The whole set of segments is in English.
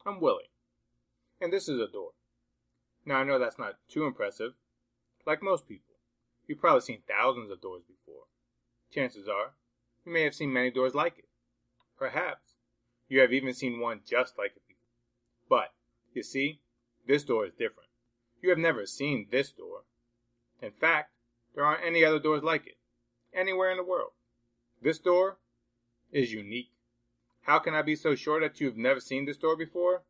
I'm Willie, and this is a door. Now I know that's not too impressive. Like most people, you've probably seen thousands of doors before. Chances are, you may have seen many doors like it. Perhaps, you have even seen one just like it before. But, you see, this door is different. You have never seen this door. In fact, there aren't any other doors like it, anywhere in the world. This door is unique. How can I be so sure that you've never seen this door before?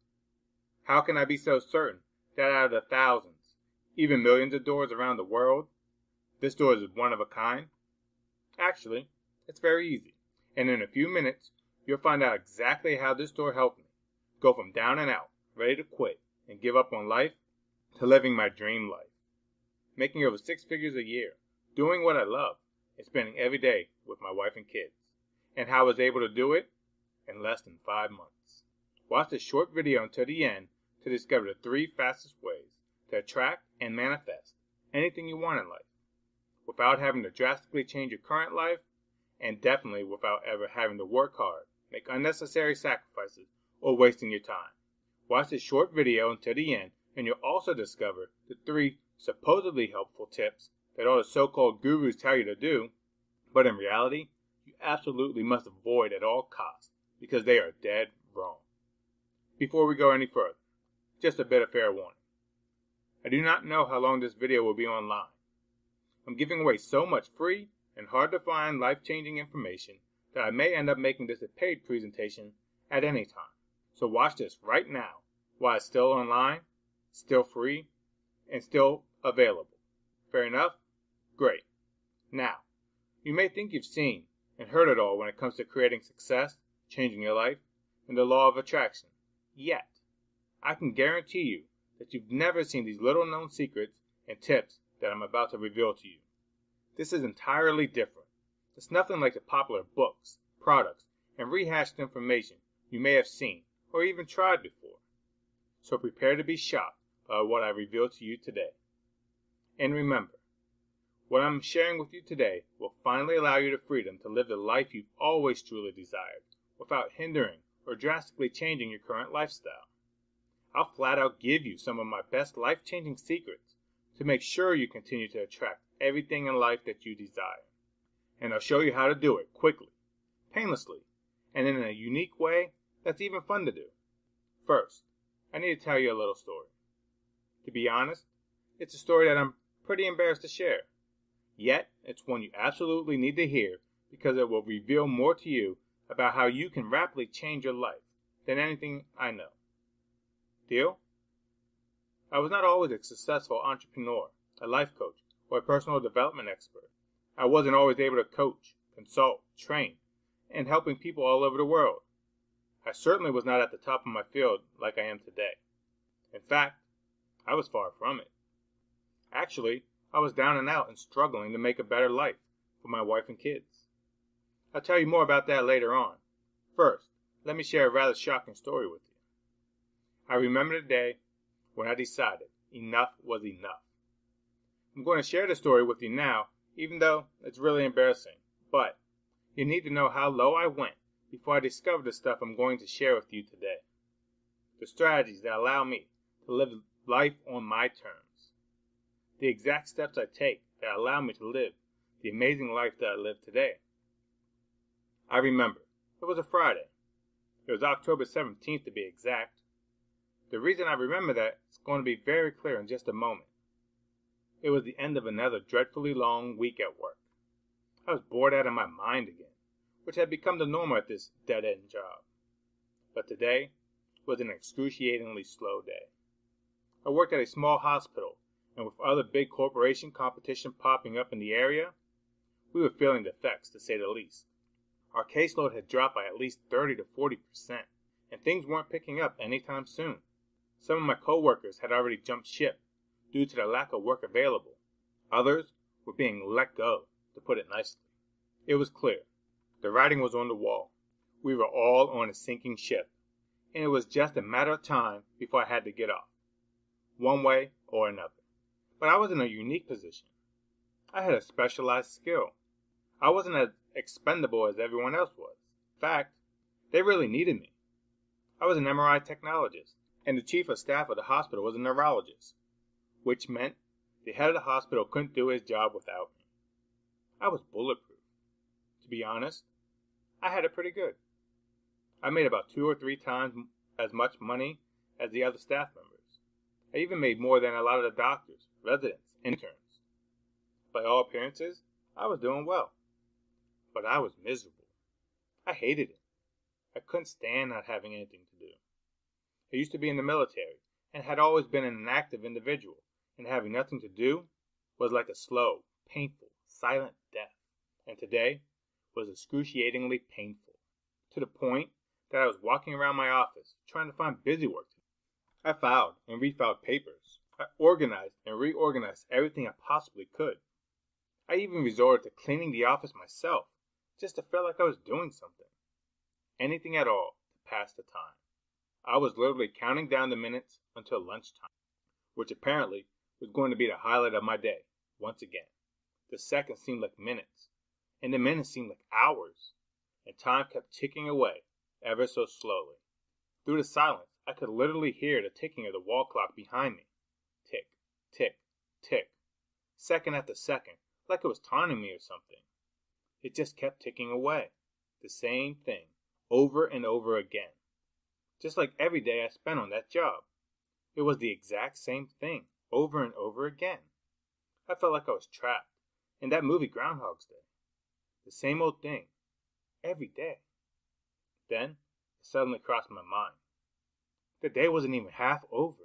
How can I be so certain that out of the thousands, even millions of doors around the world, this door is one of a kind? Actually, it's very easy, and in a few minutes, you'll find out exactly how this door helped me go from down and out, ready to quit and give up on life, to living my dream life, making over 6 figures a year, doing what I love, and spending every day with my wife and kids, and how I was able to do it in less than 5 months. Watch this short video until the end to discover the 3 fastest ways to attract and manifest anything you want in life, without having to drastically change your current life, and definitely without ever having to work hard, make unnecessary sacrifices, or wasting your time. Watch this short video until the end, and you'll also discover the 3 supposedly helpful tips that all the so-called gurus tell you to do, but in reality, you absolutely must avoid at all costs, because they are dead wrong. Before we go any further, just a bit of fair warning. I do not know how long this video will be online. I'm giving away so much free and hard to find life-changing information that I may end up making this a paid presentation at any time. So watch this right now while it's still online, still free, and still available. Fair enough? Great. Now, you may think you've seen and heard it all when it comes to creating success, changing your life, and the law of attraction. Yet, I can guarantee you that you've never seen these little-known secrets and tips that I'm about to reveal to you. This is entirely different. It's nothing like the popular books, products, and rehashed information you may have seen or even tried before. So prepare to be shocked by what I reveal to you today. And remember, what I'm sharing with you today will finally allow you the freedom to live the life you've always truly desired, without hindering or drastically changing your current lifestyle. I'll flat out give you some of my best life-changing secrets to make sure you continue to attract everything in life that you desire. And I'll show you how to do it quickly, painlessly, and in a unique way that's even fun to do. First, I need to tell you a little story. To be honest, it's a story that I'm pretty embarrassed to share. Yet, it's one you absolutely need to hear because it will reveal more to you about how you can rapidly change your life than anything I know. Deal? I was not always a successful entrepreneur, a life coach, or a personal development expert. I wasn't always able to coach, consult, train, and helping people all over the world. I certainly was not at the top of my field like I am today. In fact, I was far from it. Actually, I was down and out and struggling to make a better life for my wife and kids. I'll tell you more about that later on. First, let me share a rather shocking story with you. I remember the day when I decided enough was enough. I'm going to share the story with you now, even though it's really embarrassing, but you need to know how low I went before I discovered the stuff I'm going to share with you today. The strategies that allow me to live life on my terms. The exact steps I take that allow me to live the amazing life that I live today. I remember, it was a Friday. It was October 17th to be exact. The reason I remember that is going to be very clear in just a moment. It was the end of another dreadfully long week at work. I was bored out of my mind again, which had become the norm at this dead-end job. But today was an excruciatingly slow day. I worked at a small hospital, and with other big corporation competition popping up in the area, we were feeling the effects, to say the least. Our caseload had dropped by at least 30 to 40%, and things weren't picking up anytime soon. Some of my coworkers had already jumped ship due to the lack of work available. Others were being let go, to put it nicely. It was clear. The writing was on the wall. We were all on a sinking ship, and it was just a matter of time before I had to get off, one way or another. But I was in a unique position. I had a specialized skill. I wasn't as expendable as everyone else was. In fact, they really needed me. I was an MRI technologist, and the chief of staff of the hospital was a neurologist, which meant the head of the hospital couldn't do his job without me. I was bulletproof. To be honest, I had it pretty good. I made about 2 or 3 times as much money as the other staff members. I even made more than a lot of the doctors, residents, interns. By all appearances, I was doing well. But I was miserable. I hated it. I couldn't stand not having anything to do. I used to be in the military and had always been an active individual, and having nothing to do was like a slow, painful, silent death. And today was excruciatingly painful, to the point that I was walking around my office trying to find busy work to do. I filed and refiled papers. I organized and reorganized everything I possibly could. I even resorted to cleaning the office myself, just to feel like I was doing something. Anything at all to pass the time. I was literally counting down the minutes until lunchtime, which apparently was going to be the highlight of my day, once again. The seconds seemed like minutes, and the minutes seemed like hours, and time kept ticking away ever so slowly. Through the silence, I could literally hear the ticking of the wall clock behind me. Tick, tick, tick. Second after second, like it was taunting me or something. It just kept ticking away. The same thing, over and over again. Just like every day I spent on that job. It was the exact same thing, over and over again. I felt like I was trapped in that movie Groundhog's Day. The same old thing, every day. Then, it suddenly crossed my mind. The day wasn't even half over.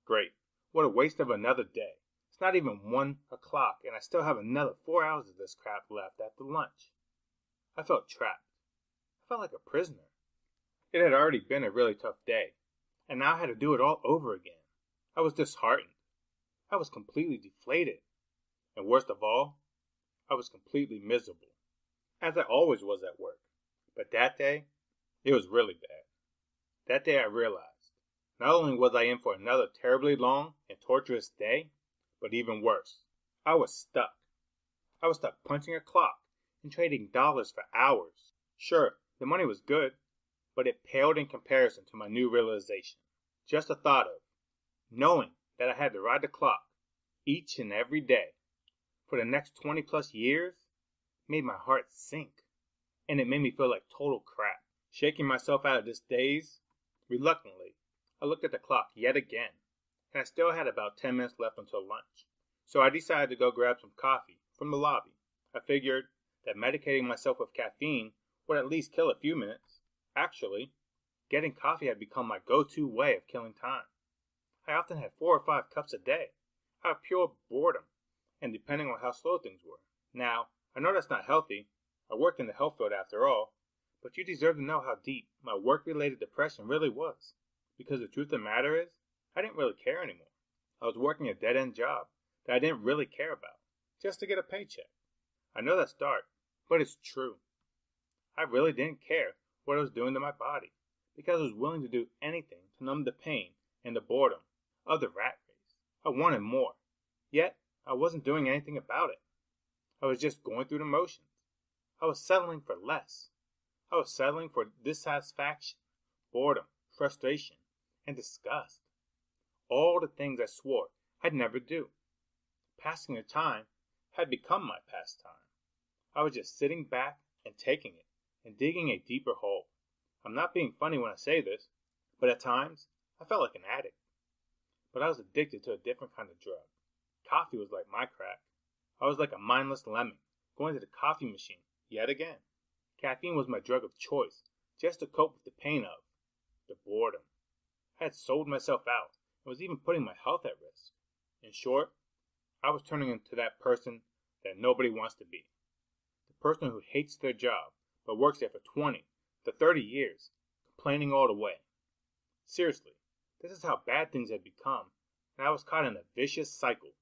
Great, what a waste of another day. It's not even 1 o'clock, and I still have another 4 hours of this crap left after lunch. I felt trapped. I felt like a prisoner. It had already been a really tough day, and now I had to do it all over again. I was disheartened. I was completely deflated. And worst of all, I was completely miserable, as I always was at work. But that day, it was really bad. That day I realized, not only was I in for another terribly long and torturous day, but even worse, I was stuck. I was stuck punching a clock and trading dollars for hours. Sure, the money was good, but it paled in comparison to my new realization. Just the thought of knowing that I had to ride the clock each and every day for the next 20 plus years made my heart sink, and it made me feel like total crap. Shaking myself out of this daze, reluctantly, I looked at the clock yet again, and I still had about 10 minutes left until lunch. So I decided to go grab some coffee from the lobby. I figured that medicating myself with caffeine would at least kill a few minutes. Actually, getting coffee had become my go-to way of killing time. I often had 4 or 5 cups a day, out of pure boredom, and depending on how slow things were. Now, I know that's not healthy. I worked in the health field after all, but you deserve to know how deep my work-related depression really was. Because the truth of the matter is, I didn't really care anymore. I was working a dead-end job that I didn't really care about, just to get a paycheck. I know that's dark, but it's true. I really didn't care what I was doing to my body, because I was willing to do anything to numb the pain and the boredom of the rat race. I wanted more, yet I wasn't doing anything about it. I was just going through the motions. I was settling for less. I was settling for dissatisfaction, boredom, frustration, and disgust. All the things I swore I'd never do. Passing the time had become my pastime. I was just sitting back and taking it and digging a deeper hole. I'm not being funny when I say this, but at times I felt like an addict. But I was addicted to a different kind of drug. Coffee was like my crack. I was like a mindless lemming, going to the coffee machine yet again. Caffeine was my drug of choice, just to cope with the pain of the boredom. I had sold myself out and was even putting my health at risk. In short, I was turning into that person that nobody wants to be. The person who hates their job but works there for 20 to 30 years, complaining all the way. Seriously, this is how bad things had become, and I was caught in a vicious cycle.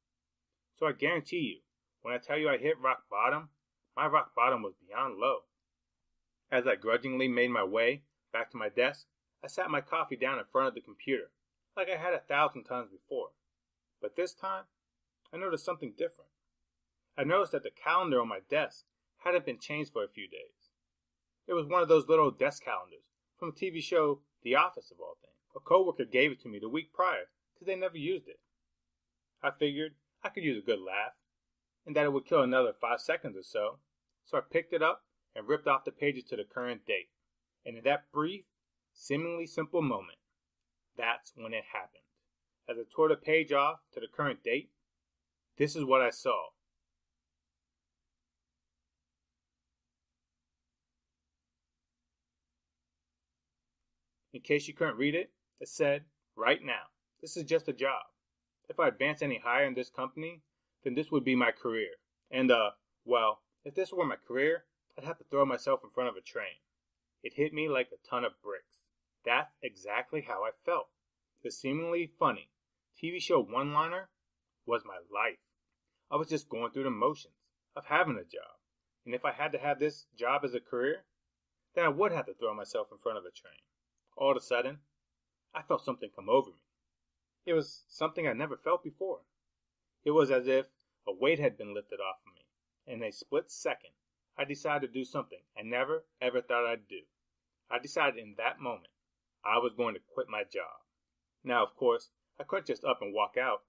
So I guarantee you, when I tell you I hit rock bottom, my rock bottom was beyond low. As I grudgingly made my way back to my desk, I sat my coffee down in front of the computer, like I had 1,000 times before. But this time, I noticed something different. I noticed that the calendar on my desk hadn't been changed for a few days. It was one of those little desk calendars from the TV show The office of all things. A coworker gave it to me the week prior because they never used it. I figured I could use a good laugh and that it would kill another 5 seconds or so. So I picked it up and ripped off the pages to the current date. And in that brief, seemingly simple moment, that's when it happened. As I tore the page off to the current date, this is what I saw. In case you couldn't read it, it said, right now, this is just a job. If I advance any higher in this company, then this would be my career. And, well, if this were my career, I'd have to throw myself in front of a train. It hit me like a ton of bricks. That's exactly how I felt. The seemingly funny TV show one-liner was my life. I was just going through the motions of having a job. And if I had to have this job as a career, then I would have to throw myself in front of a train. All of a sudden, I felt something come over me. It was something I never felt before. It was as if a weight had been lifted off of me. In a split second, I decided to do something I never, ever thought I'd do. I decided in that moment I was going to quit my job. Now, of course, I couldn't just up and walk out.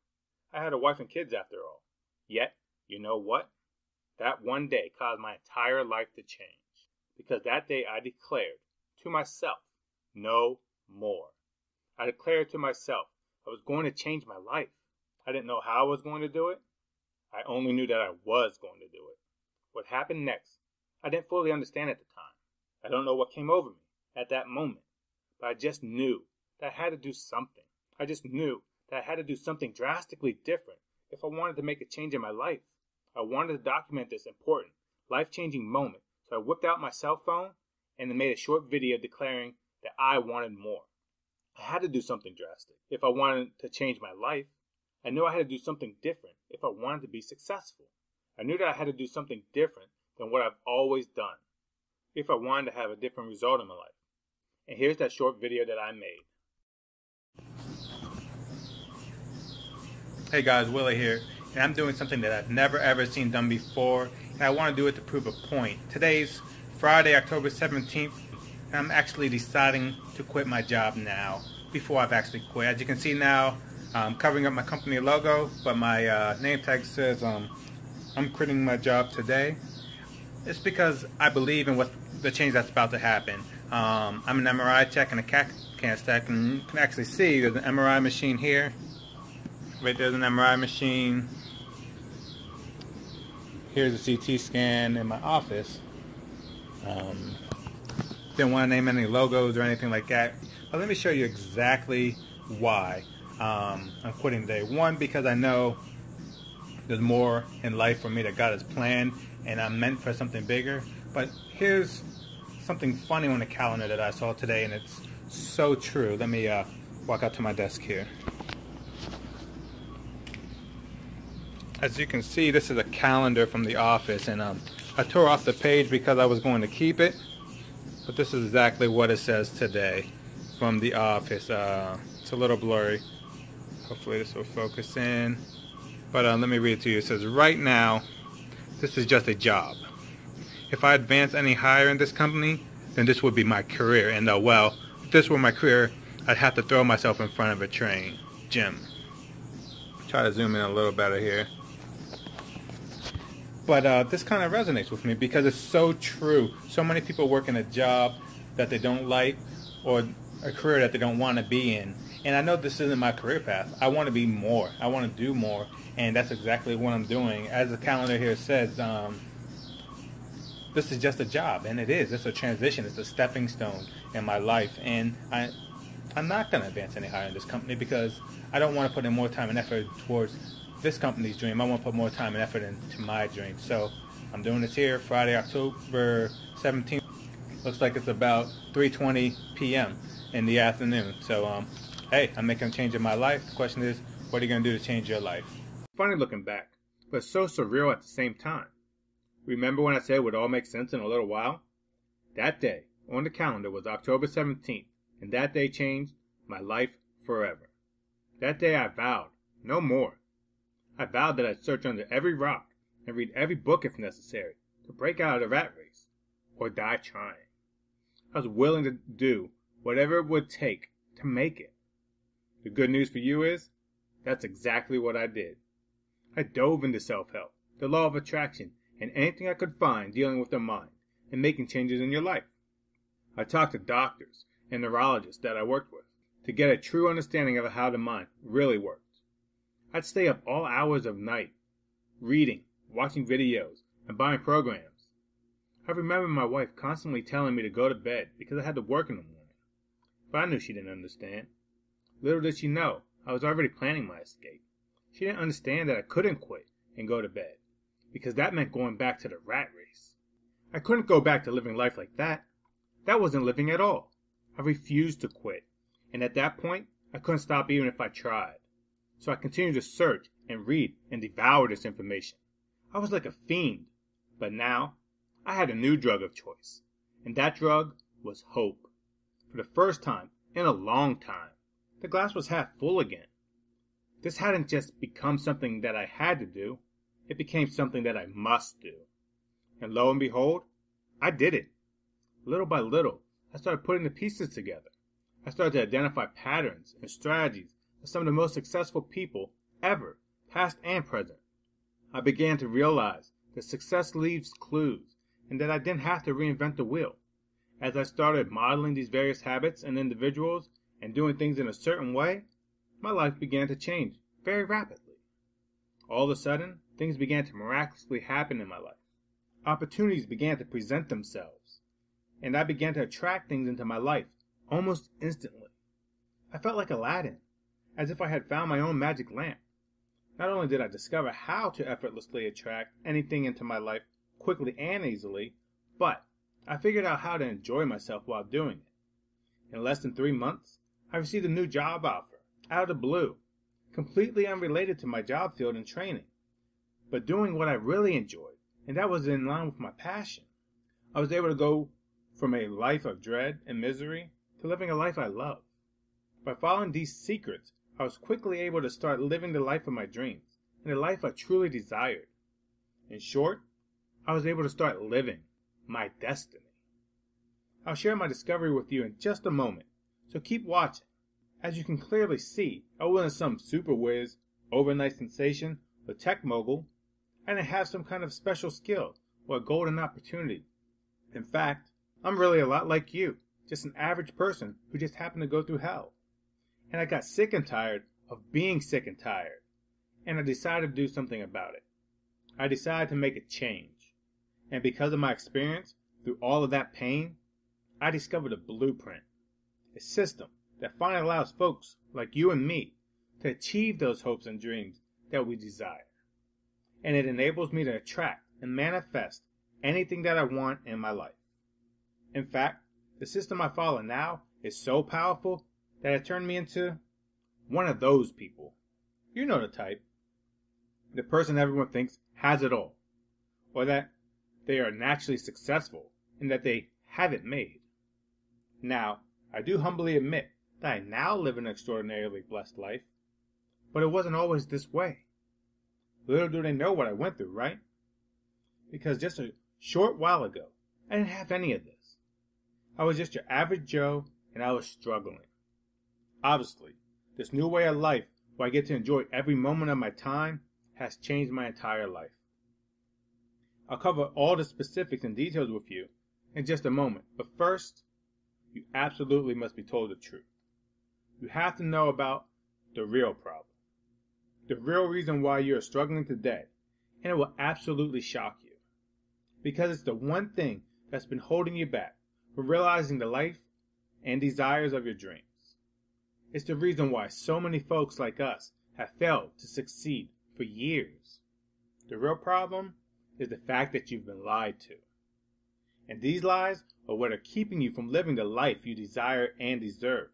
I had a wife and kids after all. Yet, you know what? That one day caused my entire life to change. Because that day I declared to myself, no more. I declared to myself I was going to change my life. I didn't know how I was going to do it. I only knew that I was going to do it. What happened next, I didn't fully understand at the time. I don't know what came over me at that moment. But I just knew that I had to do something. I just knew that I had to do something drastically different if I wanted to make a change in my life. I wanted to document this important, life-changing moment. So I whipped out my cell phone and made a short video declaring that I wanted more. I had to do something drastic if I wanted to change my life. I knew I had to do something different if I wanted to be successful. I knew that I had to do something different than what I've always done if I wanted to have a different result in my life. And here's that short video that I made. Hey guys, Willie here, and I'm doing something that I've never ever seen done before, and I want to do it to prove a point. Today's Friday, October 17th, and I'm actually deciding to quit my job now, before I've actually quit. As you can see now, I'm covering up my company logo, but my name tag says I'm quitting my job today. It's because I believe in what the change that's about to happen. I'm an MRI tech and a CAT scan tech, and you can actually see there's an MRI machine here. Right there's an MRI machine. Here's a CT scan in my office. Didn't want to name any logos or anything like that. But let me show you exactly why I'm quitting today. One, because I know there's more in life for me that God has planned, and I'm meant for something bigger. But here's something funny on the calendar that I saw today, and it's so true. Let me walk out to my desk here. As you can see, this is a calendar from the office, and I tore off the page because I was going to keep it, but this is exactly what it says today from the office. It's a little blurry. Hopefully this will focus in, but let me read it to you. It says, right now, this is just a job. If I advance any higher in this company, then this would be my career, and well, if this were my career, I'd have to throw myself in front of a train. Jim. Try to zoom in a little better here. But this kind of resonates with me because it's so true. So many people work in a job that they don't like or a career that they don't want to be in. And I know this isn't my career path. I want to be more. I want to do more. And that's exactly what I'm doing. As the calendar here says, this is just a job. And it is. It's a transition. It's a stepping stone in my life. And I'm not going to advance any higher in this company because I don't want to put in more time and effort towards this company's dream. I want to put more time and effort into my dream. So I'm doing this here Friday, October 17th. Looks like it's about 3:20 p.m. in the afternoon. So hey, I'm making a change in my life. The question is, what are you going to do to change your life? Funny looking back, but so surreal at the same time. Remember when I said it would all make sense in a little while? That day on the calendar was October 17th, and that day changed my life forever. That day I vowed no more. I vowed that I'd search under every rock and read every book if necessary to break out of the rat race or die trying. I was willing to do whatever it would take to make it. The good news for you is, that's exactly what I did. I dove into self-help, the law of attraction, and anything I could find dealing with the mind and making changes in your life. I talked to doctors and neurologists that I worked with to get a true understanding of how the mind really works. I'd stay up all hours of night, reading, watching videos, and buying programs. I remember my wife constantly telling me to go to bed because I had to work in the morning. But I knew she didn't understand. Little did she know, I was already planning my escape. She didn't understand that I couldn't quit and go to bed, because that meant going back to the rat race. I couldn't go back to living life like that. That wasn't living at all. I refused to quit, and at that point, I couldn't stop even if I tried. So I continued to search and read and devour this information. I was like a fiend, but now I had a new drug of choice, and that drug was hope. For the first time in a long time, the glass was half full again. This hadn't just become something that I had to do, it became something that I must do. And lo and behold, I did it. Little by little, I started putting the pieces together. I started to identify patterns and strategies of some of the most successful people ever, past and present. I began to realize that success leaves clues and that I didn't have to reinvent the wheel. As I started modeling these various habits and individuals and doing things in a certain way, my life began to change very rapidly. All of a sudden, things began to miraculously happen in my life. Opportunities began to present themselves, and I began to attract things into my life almost instantly. I felt like Aladdin, as if I had found my own magic lamp. Not only did I discover how to effortlessly attract anything into my life quickly and easily, but I figured out how to enjoy myself while doing it. In less than 3 months, I received a new job offer, out of the blue, completely unrelated to my job field and training, but doing what I really enjoyed, and that was in line with my passion. I was able to go from a life of dread and misery to living a life I love. By following these secrets, I was quickly able to start living the life of my dreams, and the life I truly desired. In short, I was able to start living my destiny. I'll share my discovery with you in just a moment, so keep watching. As you can clearly see, I wasn't some super whiz, overnight sensation, or tech mogul. I didn't have some kind of special skill or a golden opportunity. In fact, I'm really a lot like you, just an average person who just happened to go through hell. And I got sick and tired of being sick and tired, and I decided to do something about it. I decided to make a change. And because of my experience through all of that pain, I discovered a blueprint, a system that finally allows folks like you and me to achieve those hopes and dreams that we desire. And it enables me to attract and manifest anything that I want in my life. In fact, the system I follow now is so powerful that it turned me into one of those people. You know the type. The person everyone thinks has it all, or that they are naturally successful and that they have it made. Now, I do humbly admit that I now live an extraordinarily blessed life, but it wasn't always this way. Little do they know what I went through, right? Because just a short while ago, I didn't have any of this. I was just your average Joe, and I was struggling. Obviously, this new way of life, where I get to enjoy every moment of my time, has changed my entire life. I'll cover all the specifics and details with you in just a moment, but first, you absolutely must be told the truth. You have to know about the real problem. The real reason why you are struggling today, and it will absolutely shock you. Because it's the one thing that's been holding you back from realizing the life and desires of your dreams. It's the reason why so many folks like us have failed to succeed for years. The real problem is the fact that you've been lied to. And these lies are what are keeping you from living the life you desire and deserve.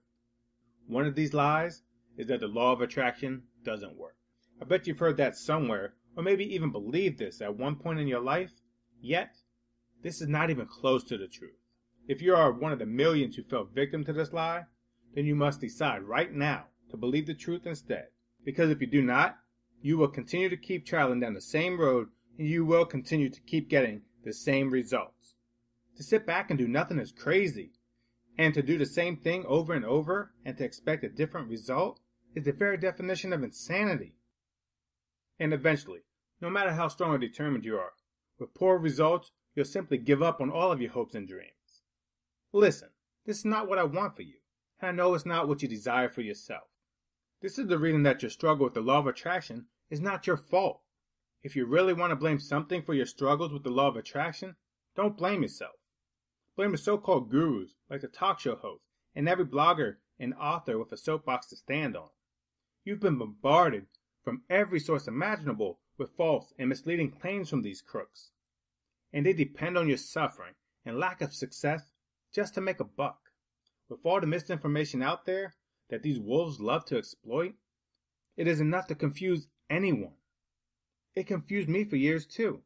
One of these lies is that the law of attraction doesn't work. I bet you've heard that somewhere, or maybe even believed this at one point in your life, yet this is not even close to the truth. If you are one of the millions who fell victim to this lie, then you must decide right now to believe the truth instead. Because if you do not, you will continue to keep traveling down the same road, and you will continue to keep getting the same results. To sit back and do nothing is crazy. And to do the same thing over and over and to expect a different result is the very definition of insanity. And eventually, no matter how strong or determined you are, with poor results, you'll simply give up on all of your hopes and dreams. Listen, this is not what I want for you, and I know it's not what you desire for yourself. This is the reason that your struggle with the law of attraction is not your fault. If you really want to blame something for your struggles with the law of attraction, don't blame yourself. Blame the so-called gurus, like the talk show host, and every blogger and author with a soapbox to stand on. You've been bombarded from every source imaginable with false and misleading claims from these crooks. And they depend on your suffering and lack of success just to make a buck. With all the misinformation out there that these wolves love to exploit, it is enough to confuse anyone. It confused me for years too.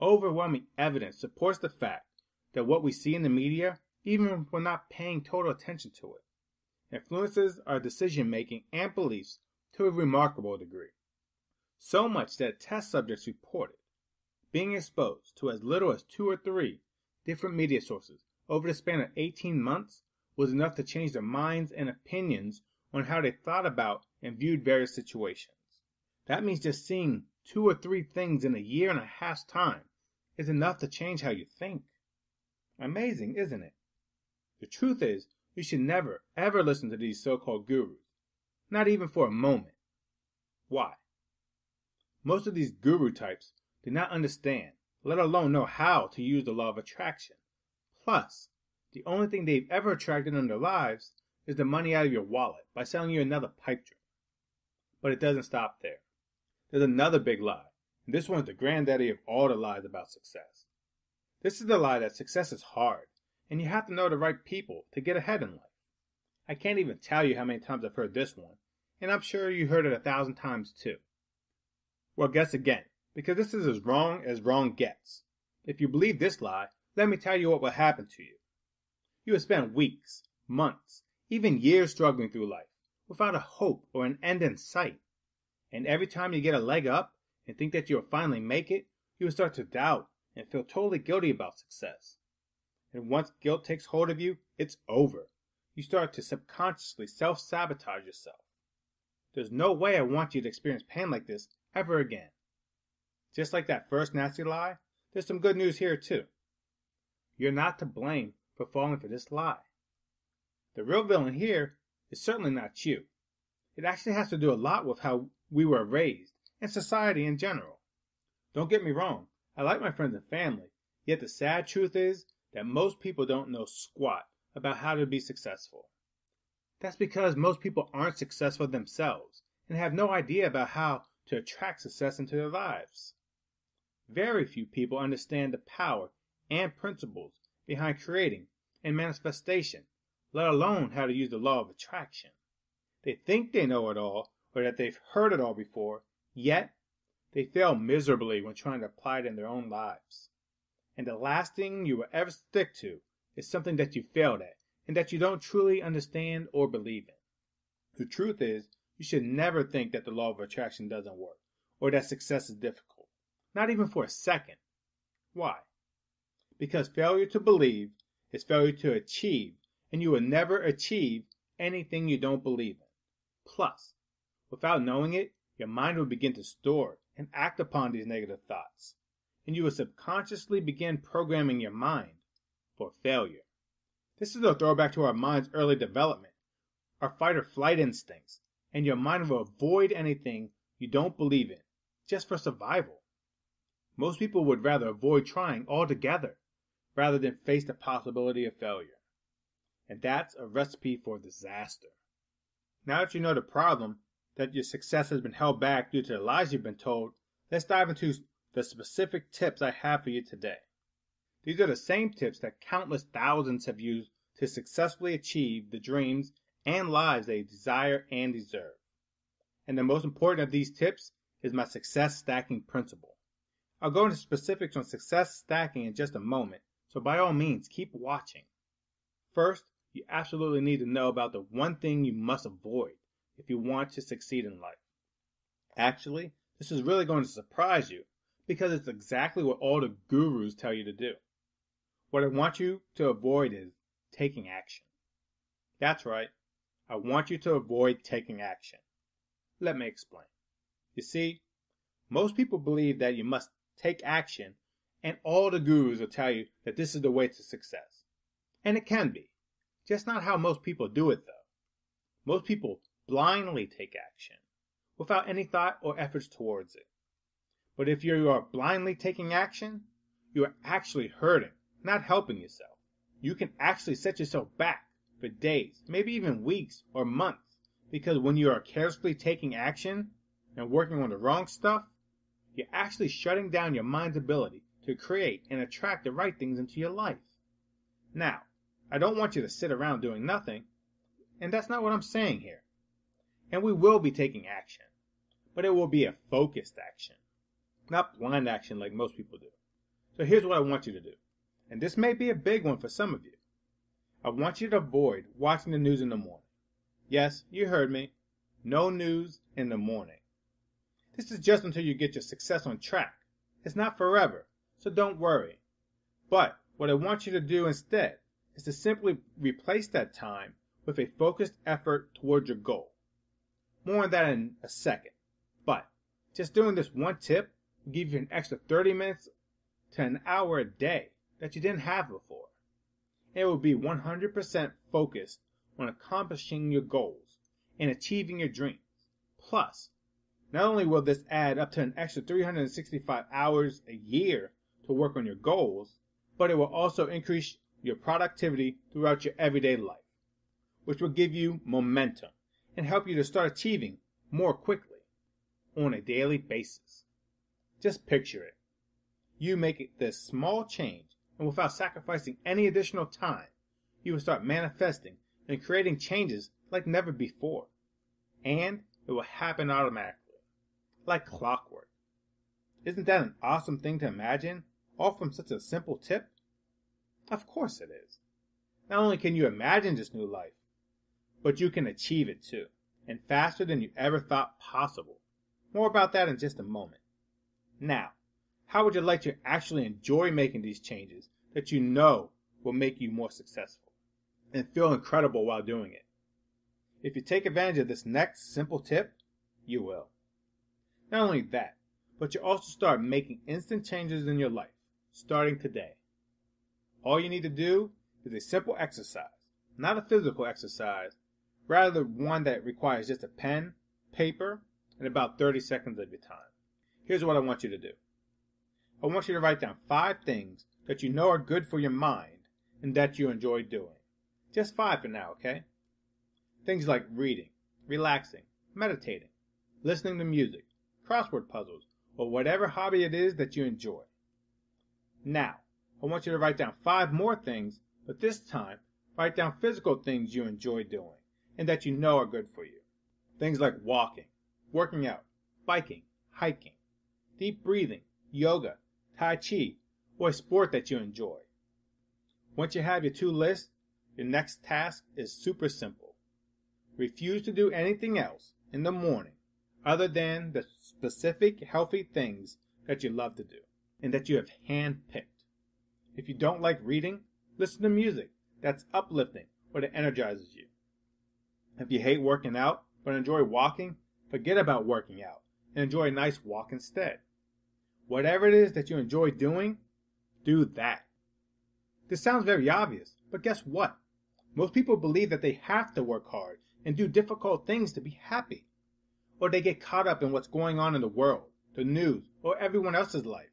Overwhelming evidence supports the fact that what we see in the media, even if we're not paying total attention to it, influences our decision-making and beliefs to a remarkable degree. So much that test subjects reported being exposed to as little as 2 or 3 different media sources over the span of 18 months was enough to change their minds and opinions on how they thought about and viewed various situations. That means just seeing 2 or 3 things in a year and a half's time is enough to change how you think. Amazing, isn't it? The truth is, you should never, ever listen to these so-called gurus. Not even for a moment. Why? Most of these guru types do not understand, let alone know how to use the law of attraction. Plus, the only thing they've ever attracted in their lives is the money out of your wallet by selling you another pipe dream. But it doesn't stop there. There's another big lie, and this one's the granddaddy of all the lies about success. This is the lie that success is hard, and you have to know the right people to get ahead in life. I can't even tell you how many times I've heard this one, and I'm sure you heard it 1,000 times too. Well, guess again, because this is as wrong gets. If you believe this lie, let me tell you what will happen to you. You will spend weeks, months, even years struggling through life, without a hope or an end in sight. And every time you get a leg up and think that you'll finally make it, you will start to doubt and feel totally guilty about success. And once guilt takes hold of you, it's over. You start to subconsciously self-sabotage yourself. There's no way I want you to experience pain like this ever again. Just like that first nasty lie, there's some good news here too. You're not to blame for falling for this lie. The real villain here is certainly not you. It actually has to do a lot with how we were raised and society in general. Don't get me wrong, I like my friends and family, yet the sad truth is that most people don't know squat about how to be successful. That's because most people aren't successful themselves and have no idea about how to attract success into their lives. Very few people understand the power and principles behind creating and manifestation, let alone how to use the law of attraction. They think they know it all or that they've heard it all before, yet they fail miserably when trying to apply it in their own lives. And the last thing you will ever stick to is something that you failed at and that you don't truly understand or believe in. The truth is, you should never think that the law of attraction doesn't work or that success is difficult. Not even for a second. Why? Because failure to believe is failure to achieve, and you will never achieve anything you don't believe in. Plus, without knowing it, your mind will begin to store and act upon these negative thoughts, and you will subconsciously begin programming your mind for failure. This is a throwback to our mind's early development, our fight or flight instincts, and your mind will avoid anything you don't believe in, just for survival. Most people would rather avoid trying altogether, rather than face the possibility of failure. And that's a recipe for disaster. Now that you know the problem, that your success has been held back due to the lies you've been told, let's dive into the specific tips I have for you today. These are the same tips that countless thousands have used to successfully achieve the dreams and lives they desire and deserve. And the most important of these tips is my success stacking principle. I'll go into specifics on success stacking in just a moment, so by all means, keep watching. First, you absolutely need to know about the one thing you must avoid if you want to succeed in life. Actually, this is really going to surprise you because it's exactly what all the gurus tell you to do. What I want you to avoid is taking action. That's right. I want you to avoid taking action. Let me explain. You see, most people believe that you must take action, and all the gurus will tell you that this is the way to success. And it can be. Just not how most people do it, though. Most people blindly take action, without any thought or efforts towards it. But if you are blindly taking action, you are actually hurting, not helping yourself. You can actually set yourself back for days, maybe even weeks or months, because when you are carelessly taking action and working on the wrong stuff, you're actually shutting down your mind's ability to create and attract the right things into your life. Now, I don't want you to sit around doing nothing, and that's not what I'm saying here. And we will be taking action, but it will be a focused action, not blind action like most people do. So here's what I want you to do, and this may be a big one for some of you. I want you to avoid watching the news in the morning. Yes, you heard me. No news in the morning. This is just until you get your success on track. It's not forever, so don't worry. But what I want you to do instead is to simply replace that time with a focused effort towards your goal. More on that in a second. But just doing this one tip will give you an extra 30 minutes to an hour a day that you didn't have before. It will be 100% focused on accomplishing your goals and achieving your dreams. Plus, not only will this add up to an extra 365 hours a year to work on your goals, but it will also increase your productivity throughout your everyday life, which will give you momentum and help you to start achieving more quickly on a daily basis. Just picture it. You make this small change, and without sacrificing any additional time, you will start manifesting and creating changes like never before. And it will happen automatically, like clockwork. Isn't that an awesome thing to imagine, all from such a simple tip? Of course it is. Not only can you imagine this new life, but you can achieve it too, and faster than you ever thought possible. More about that in just a moment. Now, how would you like to actually enjoy making these changes that you know will make you more successful and feel incredible while doing it? If you take advantage of this next simple tip, you will. Not only that, but you also start making instant changes in your life, starting today. All you need to do is a simple exercise, not a physical exercise, rather one that requires just a pen, paper, and about 30 seconds of your time. Here's what I want you to do. I want you to write down 5 things that you know are good for your mind and that you enjoy doing. Just 5 for now, okay? Things like reading, relaxing, meditating, listening to music, crossword puzzles, or whatever hobby it is that you enjoy. Now, I want you to write down 5 more things, but this time, write down physical things you enjoy doing and that you know are good for you. Things like walking, working out, biking, hiking, deep breathing, yoga, tai chi, or a sport that you enjoy. Once you have your 2 lists, your next task is super simple. Refuse to do anything else in the morning other than the specific healthy things that you love to do and that you have hand-picked. If you don't like reading, listen to music that's uplifting or that energizes you. If you hate working out but enjoy walking, forget about working out and enjoy a nice walk instead. Whatever it is that you enjoy doing, do that. This sounds very obvious, but guess what? Most people believe that they have to work hard and do difficult things to be happy. Or they get caught up in what's going on in the world, the news, or everyone else's life,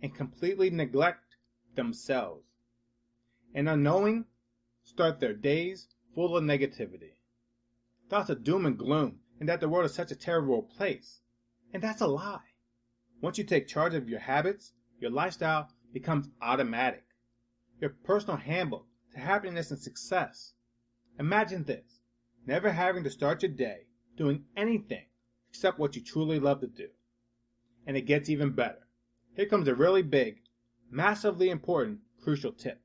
and completely neglect themselves. And unknowing, start their days full of negativity. Thoughts of doom and gloom, and that the world is such a terrible place. And that's a lie. Once you take charge of your habits, your lifestyle becomes automatic. Your personal handbook to happiness and success. Imagine this, never having to start your day doing anything except what you truly love to do. And it gets even better. Here comes a really big, massively important, crucial tip.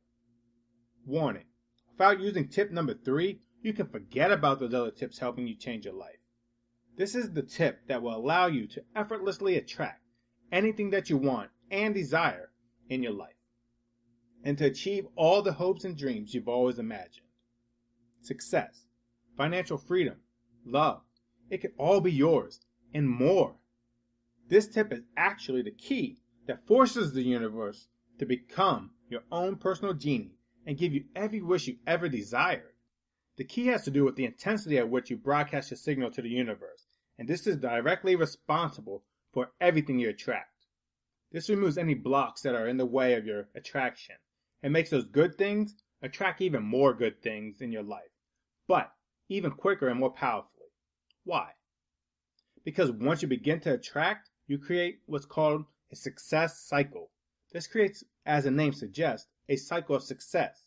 Warning, without using tip number 3, you can forget about those other tips helping you change your life. This is the tip that will allow you to effortlessly attract anything that you want and desire in your life. and to achieve all the hopes and dreams you've always imagined. Success, financial freedom, love, it can all be yours and more. This tip is actually the key that forces the universe to become your own personal genie and give you every wish you ever desired. The key has to do with the intensity at which you broadcast your signal to the universe, and this is directly responsible for everything you attract. This removes any blocks that are in the way of your attraction and makes those good things attract even more good things in your life, but even quicker and more powerfully. Why? Because once you begin to attract, you create what's called a success cycle. This creates, as the name suggests, a cycle of success,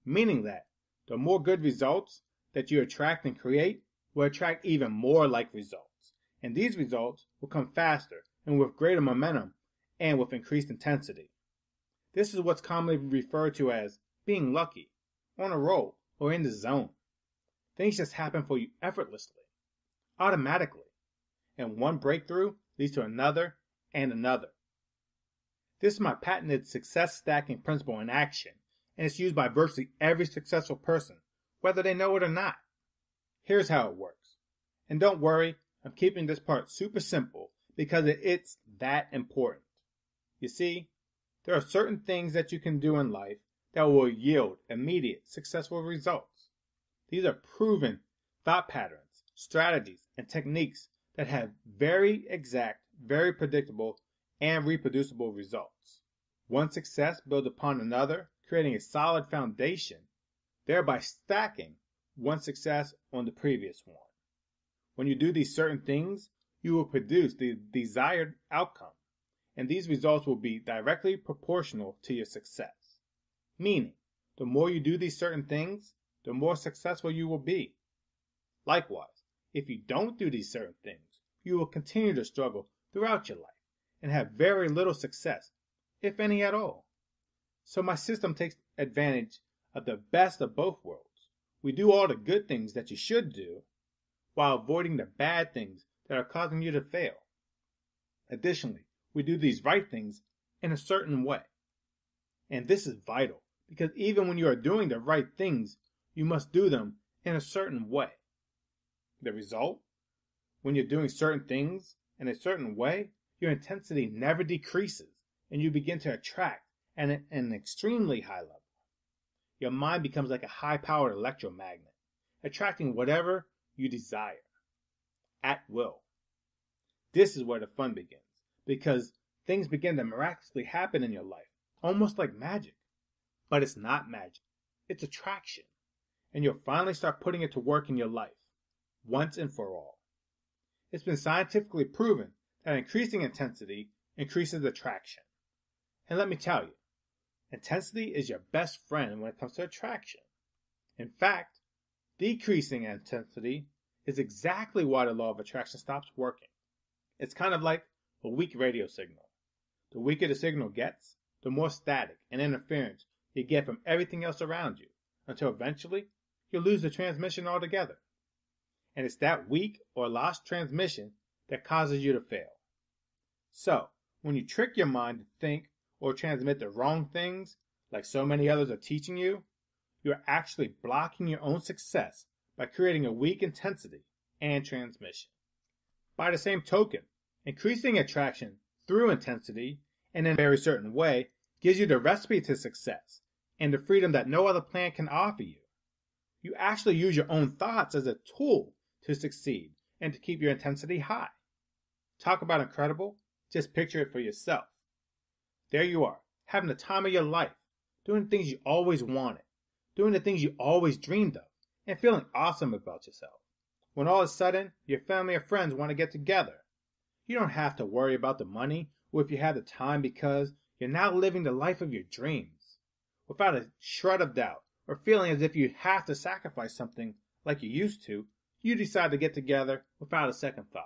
meaning that the more good results that you attract and create will attract even more like results. And these results will come faster and with greater momentum and with increased intensity. This is what's commonly referred to as being lucky, on a roll, or in the zone. Things just happen for you effortlessly, automatically, and one breakthrough leads to another and another. This is my patented success stacking principle in action, and it's used by virtually every successful person, whether they know it or not. Here's how it works. And don't worry, I'm keeping this part super simple because it's that important. You see, there are certain things that you can do in life that will yield immediate successful results. These are proven thought patterns, strategies, and techniques that have very exact, very predictable, and reproducible results. One success builds upon another, creating a solid foundation, thereby stacking one success on the previous one. When you do these certain things, you will produce the desired outcome, and these results will be directly proportional to your success. Meaning, the more you do these certain things, the more successful you will be. Likewise, if you don't do these certain things, you will continue to struggle throughout your life and have very little success, if any at all. So my system takes advantage of the best of both worlds. We do all the good things that you should do while avoiding the bad things that are causing you to fail. Additionally, we do these right things in a certain way. And this is vital because even when you are doing the right things, you must do them in a certain way. The result? When you're doing certain things in a certain way, your intensity never decreases and you begin to attract at an extremely high level. Your mind becomes like a high-powered electromagnet, attracting whatever you desire at will. This is where the fun begins, because things begin to miraculously happen in your life, almost like magic. But it's not magic, it's attraction, and you'll finally start putting it to work in your life, once and for all. It's been scientifically proven that increasing intensity increases attraction. And let me tell you, intensity is your best friend when it comes to attraction. In fact, decreasing intensity is exactly why the law of attraction stops working. It's kind of like a weak radio signal. The weaker the signal gets, the more static and interference you get from everything else around you, until eventually you lose the transmission altogether. And it's that weak or lost transmission that causes you to fail. So, when you trick your mind to think or transmit the wrong things, like so many others are teaching you, you're actually blocking your own success by creating a weak intensity and transmission. By the same token, increasing attraction through intensity and in a very certain way gives you the recipe to success and the freedom that no other plan can offer you. You actually use your own thoughts as a tool to succeed and to keep your intensity high. Talk about incredible? Just picture it for yourself. There you are, having the time of your life, doing the things you always wanted, doing the things you always dreamed of, and feeling awesome about yourself. When all of a sudden, your family or friends want to get together. You don't have to worry about the money or if you have the time because you're now living the life of your dreams. Without a shred of doubt or feeling as if you have to sacrifice something like you used to, you decide to get together without a second thought.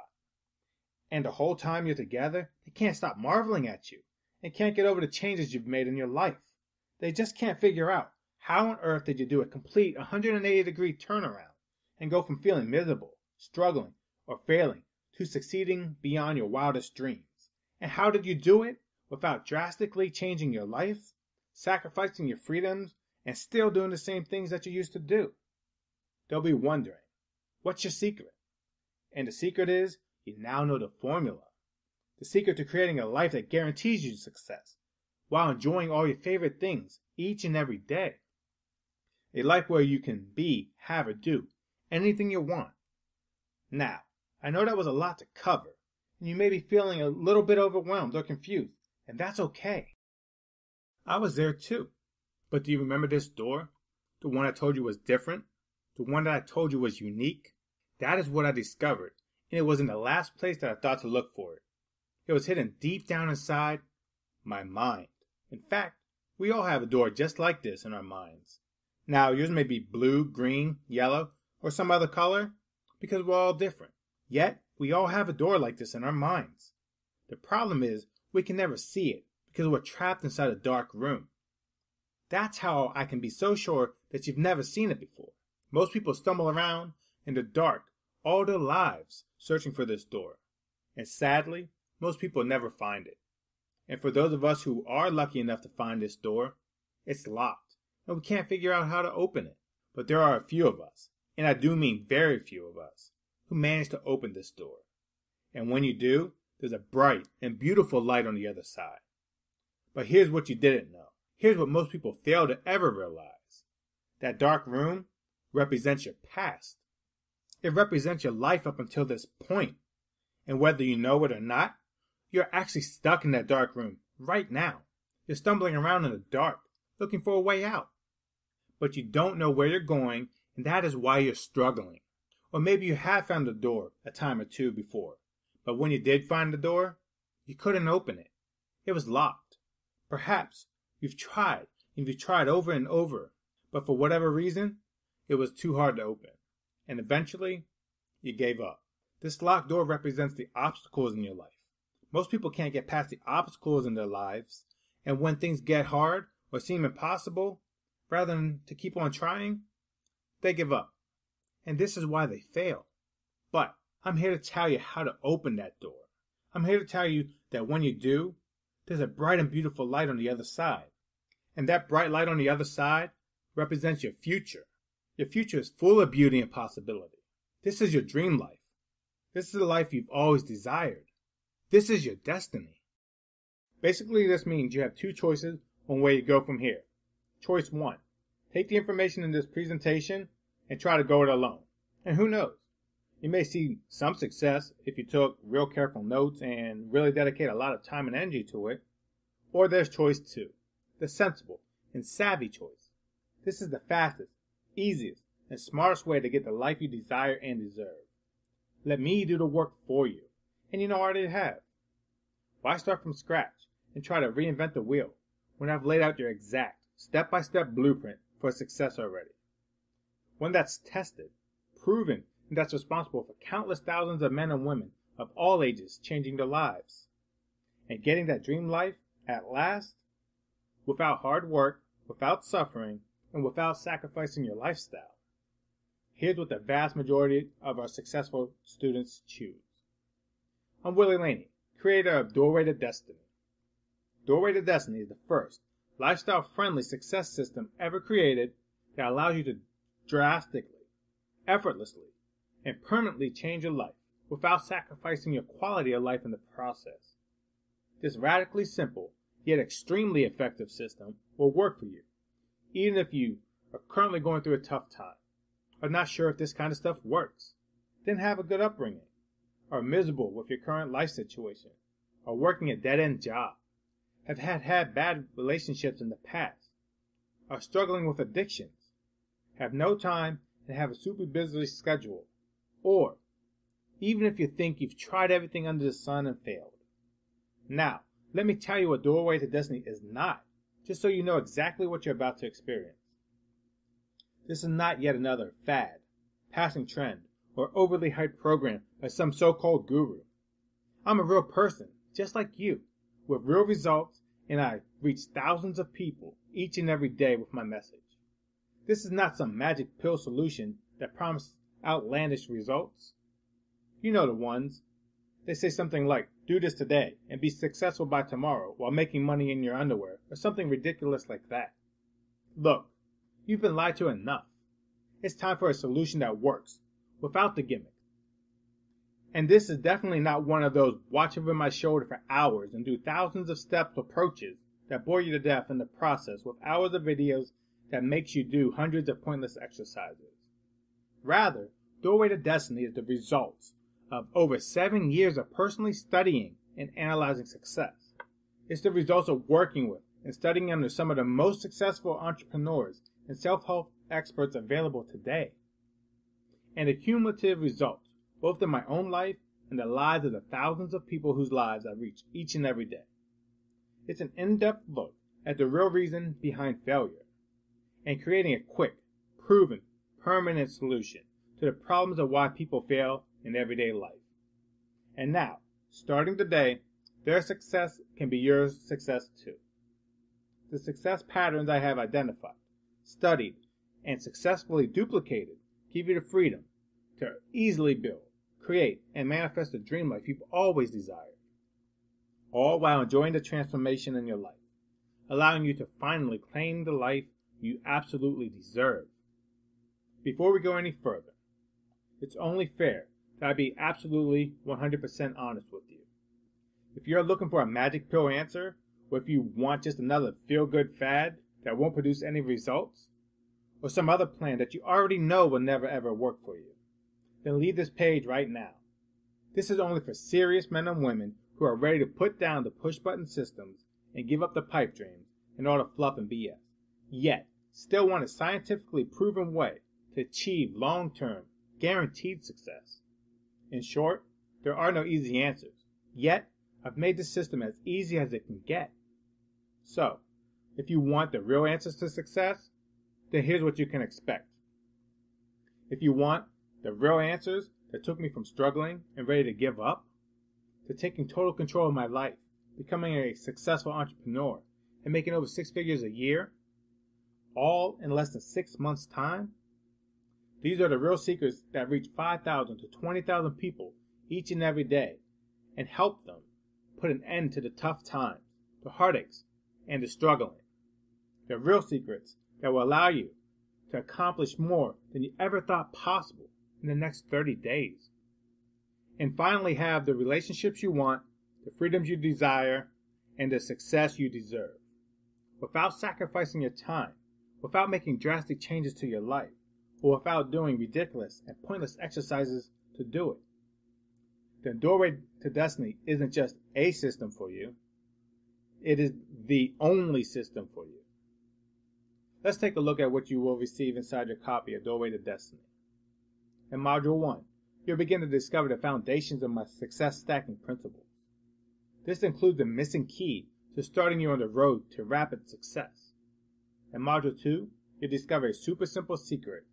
And the whole time you're together, they can't stop marveling at you and can't get over the changes you've made in your life. They just can't figure out how on earth did you do a complete 180-degree turnaround and go from feeling miserable, struggling, or failing to succeeding beyond your wildest dreams. And how did you do it without drastically changing your life? sacrificing your freedoms and still doing the same things that you used to do. They'll be wondering, what's your secret? And the secret is, you now know the formula. The secret to creating a life that guarantees you success, while enjoying all your favorite things each and every day. A life where you can be, have, or do anything you want. Now, I know that was a lot to cover, and you may be feeling a little bit overwhelmed or confused, and that's okay. I was there too. But do you remember this door? The one I told you was different? The one that I told you was unique? That is what I discovered, and it was in the last place that I thought to look for it. It was hidden deep down inside my mind. In fact, we all have a door just like this in our minds. Now, yours may be blue, green, yellow, or some other color, because we're all different. Yet, we all have a door like this in our minds. The problem is, we can never see it, because we're trapped inside a dark room. That's how I can be so sure that you've never seen it before. Most people stumble around in the dark all their lives searching for this door. And sadly, most people never find it. And for those of us who are lucky enough to find this door, it's locked, and we can't figure out how to open it. But there are a few of us, and I do mean very few of us, who manage to open this door. And when you do, there's a bright and beautiful light on the other side. But here's what you didn't know. Here's what most people fail to ever realize. That dark room represents your past. It represents your life up until this point. And whether you know it or not, you're actually stuck in that dark room right now. You're stumbling around in the dark, looking for a way out. But you don't know where you're going, and that is why you're struggling. Or maybe you have found the door a time or two before, but when you did find the door, you couldn't open it. It was locked. Perhaps you've tried over and over, but for whatever reason, it was too hard to open. And eventually, you gave up. This locked door represents the obstacles in your life. Most people can't get past the obstacles in their lives, and when things get hard or seem impossible, rather than to keep on trying, they give up. And this is why they fail. But I'm here to tell you how to open that door. I'm here to tell you that when you do, there's a bright and beautiful light on the other side. And that bright light on the other side represents your future. Your future is full of beauty and possibility. This is your dream life. This is the life you've always desired. This is your destiny. Basically, this means you have two choices on where you go from here. Choice 1. Take the information in this presentation and try to go it alone. And who knows? You may see some success if you took real careful notes and really dedicate a lot of time and energy to it. Or there's choice 2, the sensible and savvy choice. This is the fastest, easiest, and smartest way to get the life you desire and deserve. Let me do the work for you. And you know I already have. Why start from scratch and try to reinvent the wheel when I've laid out your exact, step-by-step blueprint for success already? One that's tested, proven, and that's responsible for countless thousands of men and women of all ages changing their lives. And getting that dream life, at last, without hard work, without suffering, and without sacrificing your lifestyle. Here's what the vast majority of our successful students choose. I'm Willie Laney, creator of DoorWay to Destiny. DoorWay to Destiny is the first lifestyle-friendly success system ever created that allows you to drastically, effortlessly, and permanently change your life without sacrificing your quality of life in the process. This radically simple, yet extremely effective system will work for you, even if you are currently going through a tough time, are not sure if this kind of stuff works, didn't have a good upbringing, are miserable with your current life situation, are working a dead-end job, have had bad relationships in the past, are struggling with addictions, have no time and have a super busy schedule, or even if you think you've tried everything under the sun and failed. Now, let me tell you what Doorway to Destiny is not, just so you know exactly what you're about to experience. This is not yet another fad, passing trend, or overly hyped program by some so-called guru. I'm a real person, just like you, with real results, and I reach thousands of people each and every day with my message. This is not some magic pill solution that promises outlandish results. You know the ones. They say something like, do this today and be successful by tomorrow while making money in your underwear, or something ridiculous like that. Look, you've been lied to enough. It's time for a solution that works, without the gimmick. And this is definitely not one of those watch over my shoulder for hours and do thousands of steps approaches that bore you to death in the process with hours of videos that makes you do hundreds of pointless exercises. Rather, DoorWay to Destiny is the results of over 7 years of personally studying and analyzing success. It's the results of working with and studying under some of the most successful entrepreneurs and self-help experts available today. And the cumulative results, both in my own life and the lives of the thousands of people whose lives I reach each and every day. It's an in-depth look at the real reason behind failure and creating a quick, proven, permanent solution to the problems of why people fail in everyday life. And now, starting today, their success can be your success too. The success patterns I have identified, studied, and successfully duplicated give you the freedom to easily build, create, and manifest the dream life you've always desired, all while enjoying the transformation in your life, allowing you to finally claim the life you absolutely deserve. Before we go any further, it's only fair that I be absolutely 100% honest with you. If you're looking for a magic pill answer, or if you want just another feel-good fad that won't produce any results, or some other plan that you already know will never ever work for you, then leave this page right now. This is only for serious men and women who are ready to put down the push-button systems and give up the pipe dreams and all the fluff and BS, yet still want a scientifically proven way to achieve long-term, guaranteed success. In short, there are no easy answers, yet I've made the system as easy as it can get. So, if you want the real answers to success, then here's what you can expect. If you want the real answers that took me from struggling and ready to give up, to taking total control of my life, becoming a successful entrepreneur, and making over 6 figures a year, all in less than 6 months' time, these are the real secrets that reach 5,000 to 20,000 people each and every day and help them put an end to the tough times, the heartaches, and the struggling. The real secrets that will allow you to accomplish more than you ever thought possible in the next 30 days. And finally have the relationships you want, the freedoms you desire, and the success you deserve. Without sacrificing your time, without making drastic changes to your life, or without doing ridiculous and pointless exercises to do it. The DoorWay to Destiny isn't just a system for you. It is the only system for you. Let's take a look at what you will receive inside your copy of DoorWay to Destiny. In Module 1, you'll begin to discover the foundations of my success stacking principles. This includes the missing key to starting you on the road to rapid success. In Module 2, you'll discover a super simple secret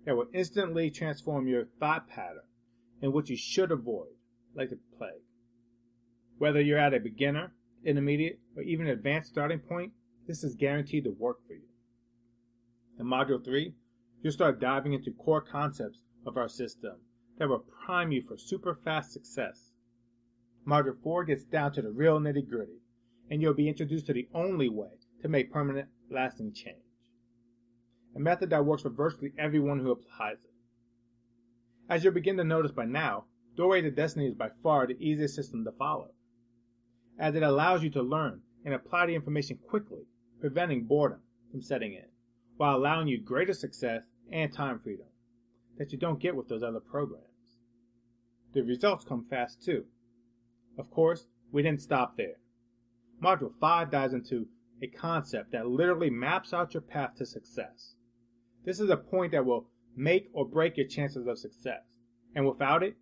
that will instantly transform your thought pattern and what you should avoid, like the plague. Whether you're at a beginner, intermediate, or even advanced starting point, this is guaranteed to work for you. In Module 3, you'll start diving into core concepts of our system that will prime you for super fast success. Module 4 gets down to the real nitty-gritty, and you'll be introduced to the only way to make permanent, lasting change. A method that works for virtually everyone who applies it. As you'll begin to notice by now, DoorWay to Destiny is by far the easiest system to follow, as it allows you to learn and apply the information quickly, preventing boredom from setting in, while allowing you greater success and time freedom that you don't get with those other programs. The results come fast too. Of course, we didn't stop there. Module 5 dives into a concept that literally maps out your path to success. This is a point that will make or break your chances of success, and without it,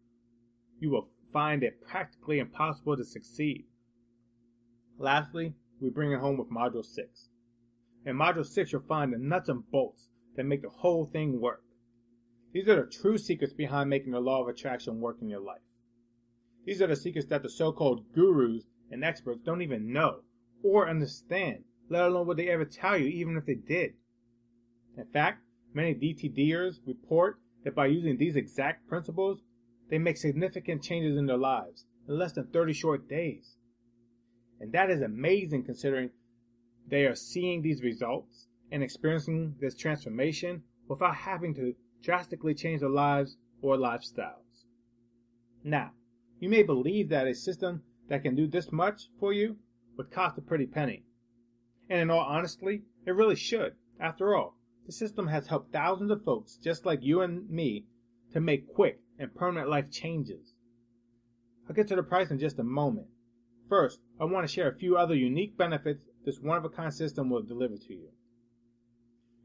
you will find it practically impossible to succeed. Lastly, we bring it home with Module 6. In Module 6, you'll find the nuts and bolts that make the whole thing work. These are the true secrets behind making the law of attraction work in your life. These are the secrets that the so-called gurus and experts don't even know or understand, let alone would they ever tell you, even if they did. In fact, many DTDers report that by using these exact principles, they make significant changes in their lives in less than 30 short days. And that is amazing considering they are seeing these results and experiencing this transformation without having to drastically change their lives or lifestyles. Now, you may believe that a system that can do this much for you would cost a pretty penny. And in all honesty, it really should. After all, the system has helped thousands of folks just like you and me to make quick and permanent life changes. I'll get to the price in just a moment. First, I want to share a few other unique benefits this one-of-a-kind system will deliver to you.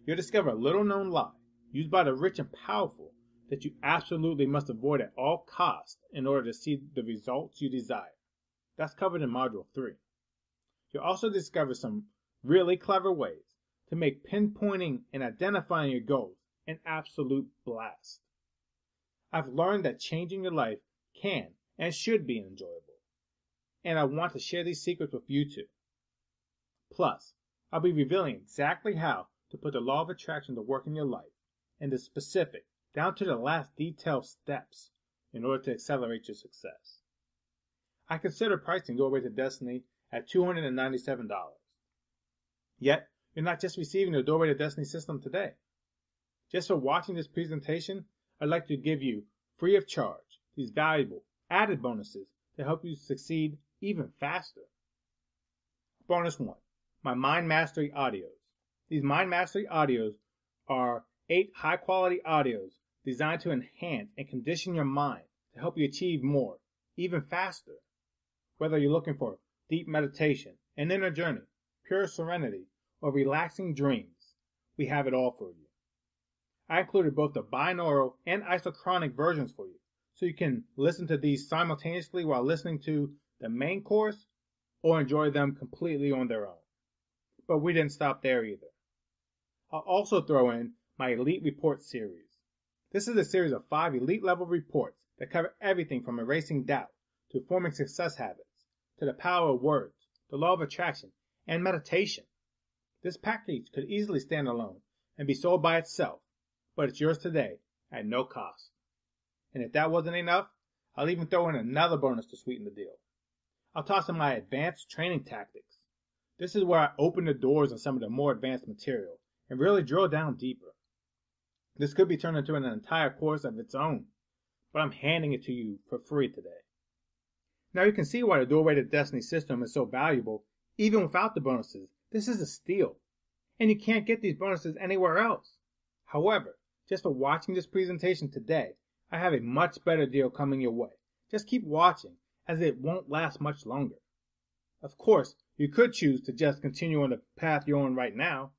You'll discover a little-known lie used by the rich and powerful that you absolutely must avoid at all costs in order to see the results you desire. That's covered in Module 3. You'll also discover some really clever ways to make pinpointing and identifying your goals an absolute blast. I've learned that changing your life can and should be enjoyable, and I want to share these secrets with you too. Plus, I'll be revealing exactly how to put the law of attraction to work in your life, and the specific, down to the last detailed steps in order to accelerate your success. I consider pricing DoorWay to Destiny at $297. Yet, you're not just receiving the DoorWay to Destiny system today. Just for watching this presentation, I'd like to give you, free of charge, these valuable added bonuses to help you succeed even faster. Bonus 1, my Mind Mastery audios. These Mind Mastery audios are 8 high-quality audios designed to enhance and condition your mind to help you achieve more, even faster. Whether you're looking for deep meditation, an inner journey, pure serenity, or relaxing dreams, we have it all for you. I included both the binaural and isochronic versions for you, so you can listen to these simultaneously while listening to the main course or enjoy them completely on their own. But we didn't stop there either. I'll also throw in my Elite Report series. This is a series of 5 elite level reports that cover everything from erasing doubt to forming success habits to the power of words, the law of attraction, and meditation. This package could easily stand alone and be sold by itself, but it's yours today at no cost. And if that wasn't enough, I'll even throw in another bonus to sweeten the deal. I'll toss in my advanced training tactics. This is where I open the doors on some of the more advanced material and really drill down deeper. This could be turned into an entire course of its own, but I'm handing it to you for free today. Now you can see why the DoorWay to Destiny system is so valuable even without the bonuses. This is a steal, and you can't get these bonuses anywhere else. However, just for watching this presentation today, I have a much better deal coming your way. Just keep watching, as it won't last much longer. Of course, you could choose to just continue on the path you're on right now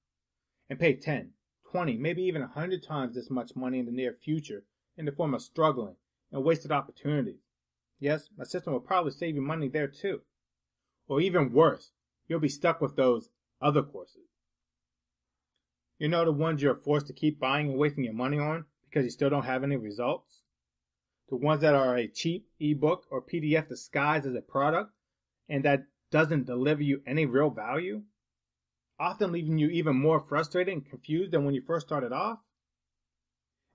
and pay 10, 20, maybe even 100 times this much money in the near future in the form of struggling and wasted opportunities. Yes, my system will probably save you money there too. Or even worse, you'll be stuck with those other courses. You know, the ones you're forced to keep buying and wasting your money on because you still don't have any results? The ones that are a cheap eBook or PDF disguised as a product and that doesn't deliver you any real value? Often leaving you even more frustrated and confused than when you first started off?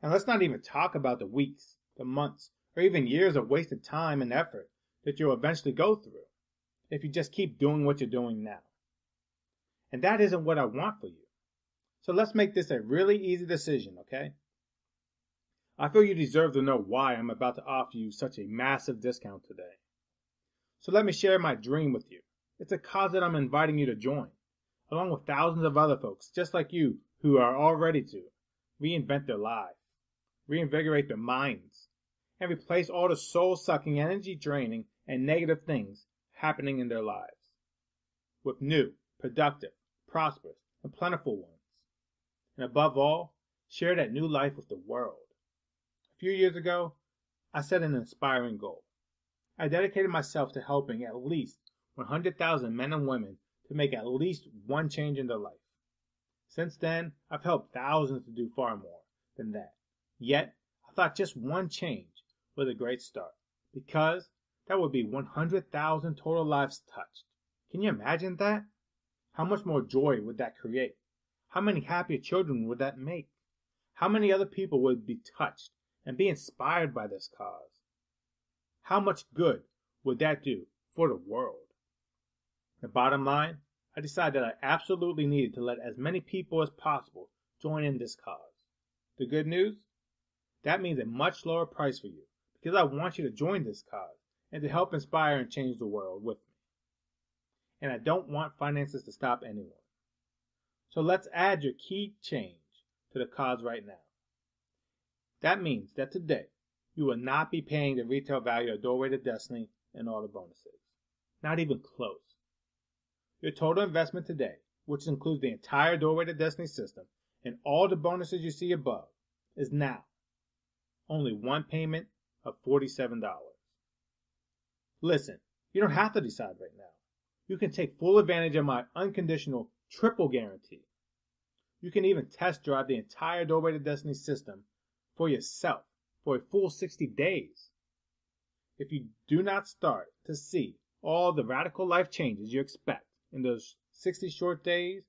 And let's not even talk about the weeks, the months, or even years of wasted time and effort that you'll eventually go through if you just keep doing what you're doing now. And that isn't what I want for you. So let's make this a really easy decision, okay? I feel you deserve to know why I'm about to offer you such a massive discount today. So let me share my dream with you. It's a cause that I'm inviting you to join, along with thousands of other folks just like you who are all ready to reinvent their lives, reinvigorate their minds, and replace all the soul-sucking, energy-draining, and negative things happening in their lives with new, productive, prosperous, and plentiful ones. And above all, share that new life with the world. A few years ago, I set an inspiring goal. I dedicated myself to helping at least 100,000 men and women to make at least one change in their life. Since then, I've helped thousands to do far more than that. Yet, I thought just one change was a great start, because that would be 100,000 total lives touched. Can you imagine that? How much more joy would that create? How many happier children would that make? How many other people would be touched and be inspired by this cause? How much good would that do for the world? The bottom line, I decided that I absolutely needed to let as many people as possible join in this cause. The good news? That means a much lower price for you, because I want you to join this cause and to help inspire and change the world with me. And I don't want finances to stop anyone. So let's add your key change to the cause right now. That means that today, you will not be paying the retail value of Doorway to Destiny and all the bonuses. Not even close. Your total investment today, which includes the entire Doorway to Destiny system and all the bonuses you see above, is now only one payment of $47. Listen, you don't have to decide right now. You can take full advantage of my unconditional triple guarantee. You can even test drive the entire Doorway to Destiny system for yourself for a full 60 days. If you do not start to see all the radical life changes you expect in those 60 short days,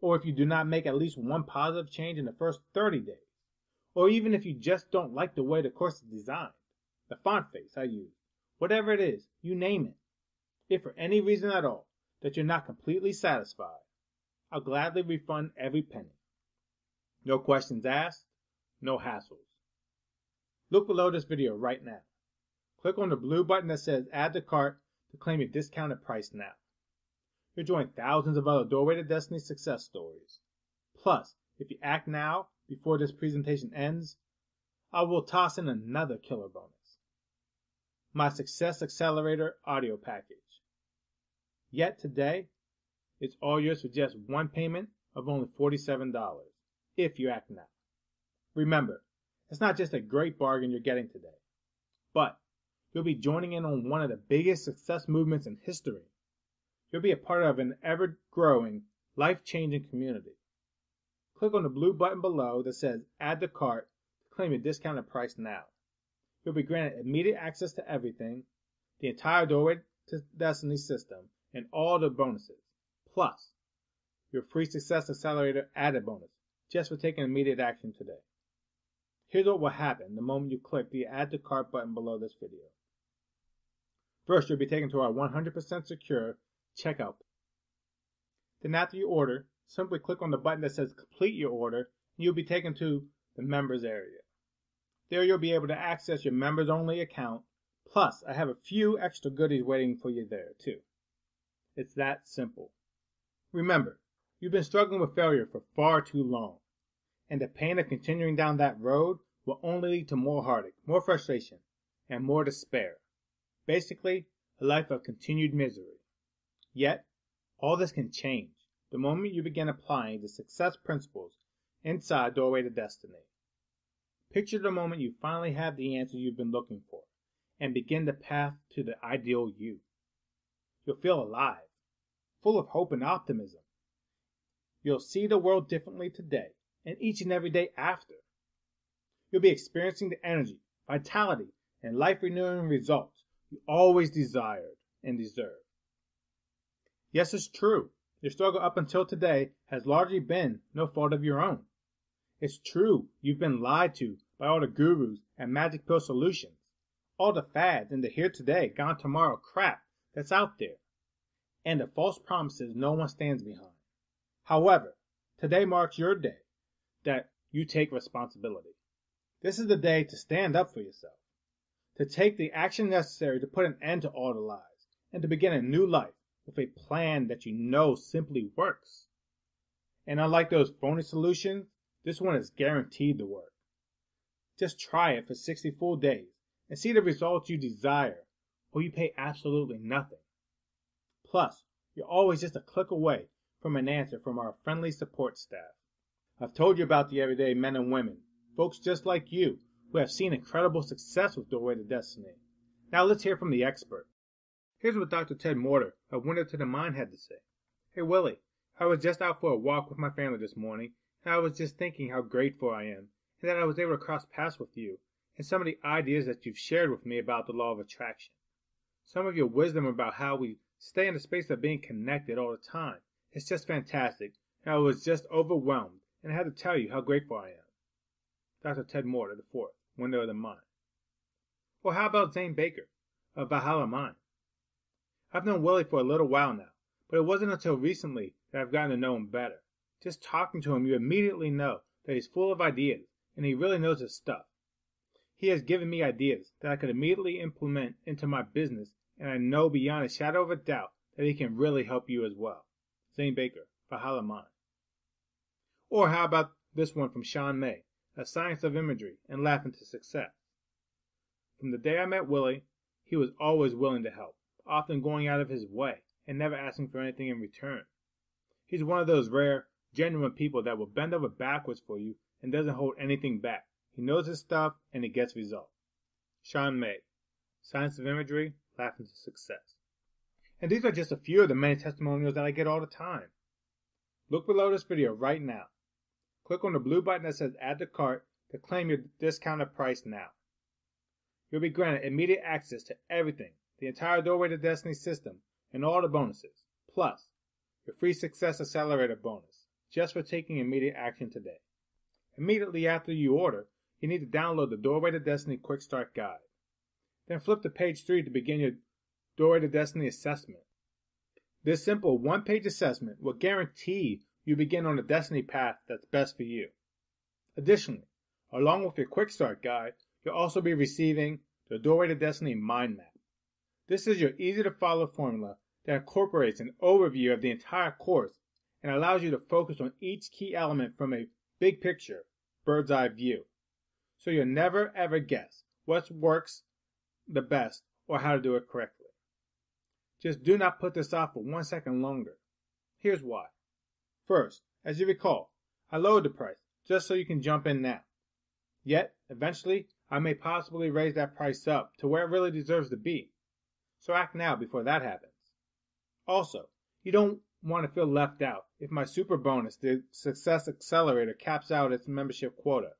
or if you do not make at least one positive change in the first 30 days, or even if you just don't like the way the course is designed, the font face I use, whatever it is, you name it. If for any reason at all that you're not completely satisfied, I'll gladly refund every penny. No questions asked, no hassles. Look below this video right now. Click on the blue button that says Add to Cart to claim your discounted price now. You'll join thousands of other Doorway to Destiny success stories. Plus, if you act now, before this presentation ends, I will toss in another killer bonus. My Success Accelerator audio package. Yet today, it's all yours for just one payment of only $47, if you act now. Remember, it's not just a great bargain you're getting today, but you'll be joining in on one of the biggest success movements in history. You'll be a part of an ever-growing, life-changing community. Click on the blue button below that says Add to Cart to claim your discounted price now. You'll be granted immediate access to everything, the entire Doorway to Destiny system, and all the bonuses, plus your free Success Accelerator added bonus, just for taking immediate action today. Here's what will happen the moment you click the Add to Cart button below this video. First, you'll be taken to our 100% secure checkout. Then after you order, simply click on the button that says Complete Your Order, and you'll be taken to the Members area. There you'll be able to access your members-only account, plus I have a few extra goodies waiting for you there too. It's that simple. Remember, you've been struggling with failure for far too long, and the pain of continuing down that road will only lead to more heartache, more frustration, and more despair. Basically, a life of continued misery. Yet, all this can change the moment you begin applying the success principles inside Doorway to Destiny. Picture the moment you finally have the answer you've been looking for, and begin the path to the ideal you. You'll feel alive, full of hope and optimism. You'll see the world differently today, and each and every day after. You'll be experiencing the energy, vitality, and life-renewing results you always desired and deserve. Yes, it's true. Your struggle up until today has largely been no fault of your own. It's true you've been lied to by all the gurus and magic pill solutions, all the fads and the here today, gone tomorrow crap that's out there, and the false promises no one stands behind. However, today marks your day that you take responsibility. This is the day to stand up for yourself, to take the action necessary to put an end to all the lies, and to begin a new life with a plan that you know simply works. And unlike those phony solutions, this one is guaranteed to work. Just try it for 60 full days and see the results you desire, or you pay absolutely nothing. Plus, you're always just a click away from an answer from our friendly support staff. I've told you about the everyday men and women, folks just like you, who have seen incredible success with Doorway to Destiny. Now let's hear from the expert. Here's what Dr. Ted Morter of Window to the Mind had to say. Hey Willie, I was just out for a walk with my family this morning, and I was just thinking how grateful I am, and that I was able to cross paths with you, and some of the ideas that you've shared with me about the law of attraction. Some of your wisdom about how we stay in the space of being connected all the time. It's just fantastic, and I was just overwhelmed, and I had to tell you how grateful I am. Dr. Ted Morter IV, Window of the Mind. Or how about Zane Baker of Valhalla Mind? I've known Willie for a little while now, but it wasn't until recently that I've gotten to know him better. Just talking to him, you immediately know that he's full of ideas, and he really knows his stuff. He has given me ideas that I could immediately implement into my business, and I know beyond a shadow of a doubt that he can really help you as well. Zane Baker, Valhalla Mind. Or how about this one from Sean May, A Science of Imagery and Laughing to Success. From the day I met Willie, he was always willing to help, often going out of his way and never asking for anything in return. He's one of those rare, genuine people that will bend over backwards for you and doesn't hold anything back. He knows his stuff and he gets results. Sean May, Science of Imagery, Laughing to Success. And these are just a few of the many testimonials that I get all the time. Look below this video right now. Click on the blue button that says Add to Cart to claim your discounted price now. You'll be granted immediate access to everything, the entire Doorway to Destiny system, and all the bonuses, plus your free Success Accelerator bonus, just for taking immediate action today. Immediately after you order, you need to download the Doorway to Destiny Quick Start Guide. Then flip to page 3 to begin your Doorway to Destiny assessment. This simple one-page assessment will guarantee you begin on the destiny path that's best for you. Additionally, along with your Quick Start Guide, you'll also be receiving the Doorway to Destiny Mind Map. This is your easy-to-follow formula that incorporates an overview of the entire course and allows you to focus on each key element from a big picture, bird's eye view. So you'll never ever guess what works the best or how to do it correctly. Just do not put this off for 1 second longer. Here's why. First, as you recall, I lowered the price just so you can jump in now. Yet, eventually, I may possibly raise that price up to where it really deserves to be. So act now before that happens. Also, you don't want to feel left out if my super bonus, the Success Accelerator, caps out its membership quota.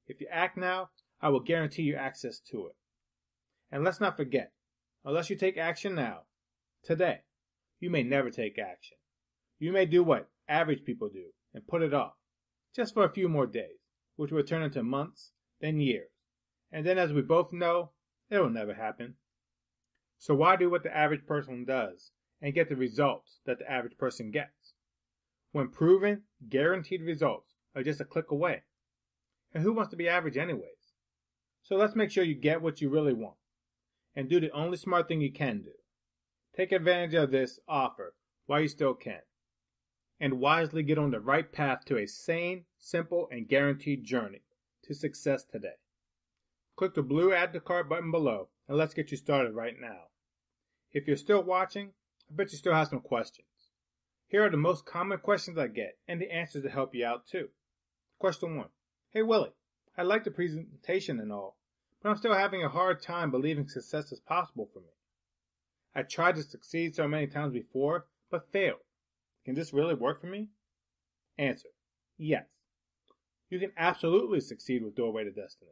If you act now, I will guarantee you access to it. And let's not forget, unless you take action now, today, you may never take action. You may do what average people do and put it off, just for a few more days, which will turn into months, then years. And then, as we both know, it will never happen. So why do what the average person does and get the results that the average person gets, when proven, guaranteed results are just a click away? And who wants to be average anyways? So let's make sure you get what you really want and do the only smart thing you can do. Take advantage of this offer while you still can, and wisely get on the right path to a sane, simple, and guaranteed journey to success today. Click the blue Add to Cart button below and let's get you started right now. If you're still watching, I bet you still have some questions. Here are the most common questions I get and the answers to help you out too. Question 1. Hey Willie, I like the presentation and all, but I'm still having a hard time believing success is possible for me. I tried to succeed so many times before, but failed. Can this really work for me? Answer. Yes. You can absolutely succeed with Doorway to Destiny.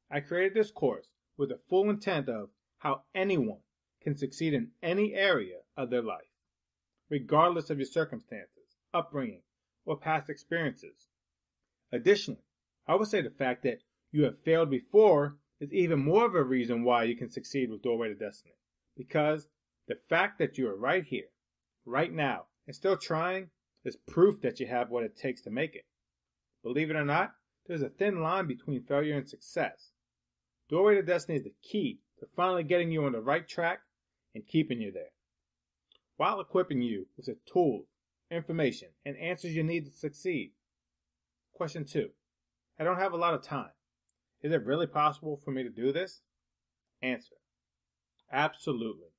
I created this course with the full intent of how anyone can succeed in any area of their life, regardless of your circumstances, upbringing, or past experiences. Additionally, I would say the fact that you have failed before is even more of a reason why you can succeed with Doorway to Destiny, because the fact that you are right here, right now, and still trying is proof that you have what it takes to make it. Believe it or not, there's a thin line between failure and success. Doorway to Destiny is the key to finally getting you on the right track and keeping you there, while equipping you with the tools, information, and answers you need to succeed. Question 2. I don't have a lot of time. Is it really possible for me to do this? Answer. Absolutely.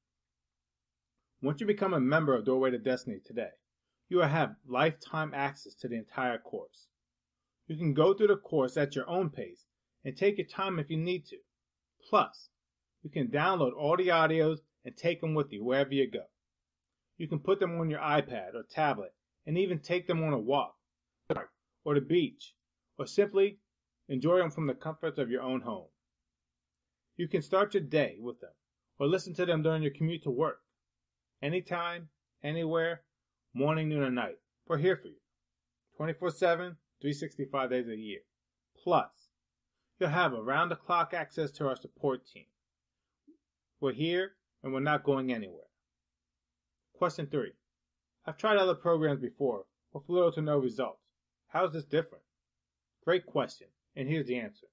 Once you become a member of Doorway to Destiny today, you will have lifetime access to the entire course. You can go through the course at your own pace and take your time if you need to. Plus, you can download all the audios and take them with you wherever you go. You can put them on your iPad or tablet and even take them on a walk, or the beach, or simply enjoy them from the comforts of your own home. You can start your day with them or listen to them during your commute to work. Anytime, anywhere, morning, noon, or night. We're here for you. 24/7, 365 days a year. Plus, you'll have around-the-clock access to our support team. We're here and we're not going anywhere. Question 3. I've tried other programs before with little to no results. How is this different? Great question, and here's the answer.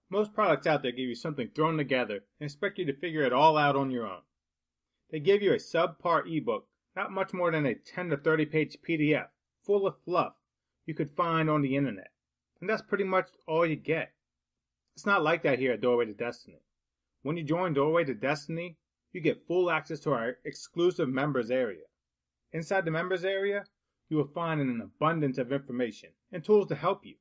Most products out there give you something thrown together and expect you to figure it all out on your own. They give you a subpar ebook, not much more than a 10 to 30 page PDF, full of fluff you could find on the internet. And that's pretty much all you get. It's not like that here at DoorWay to Destiny. When you join DoorWay to Destiny, you get full access to our exclusive members area. Inside the members area, you will find an abundance of information and tools to help you.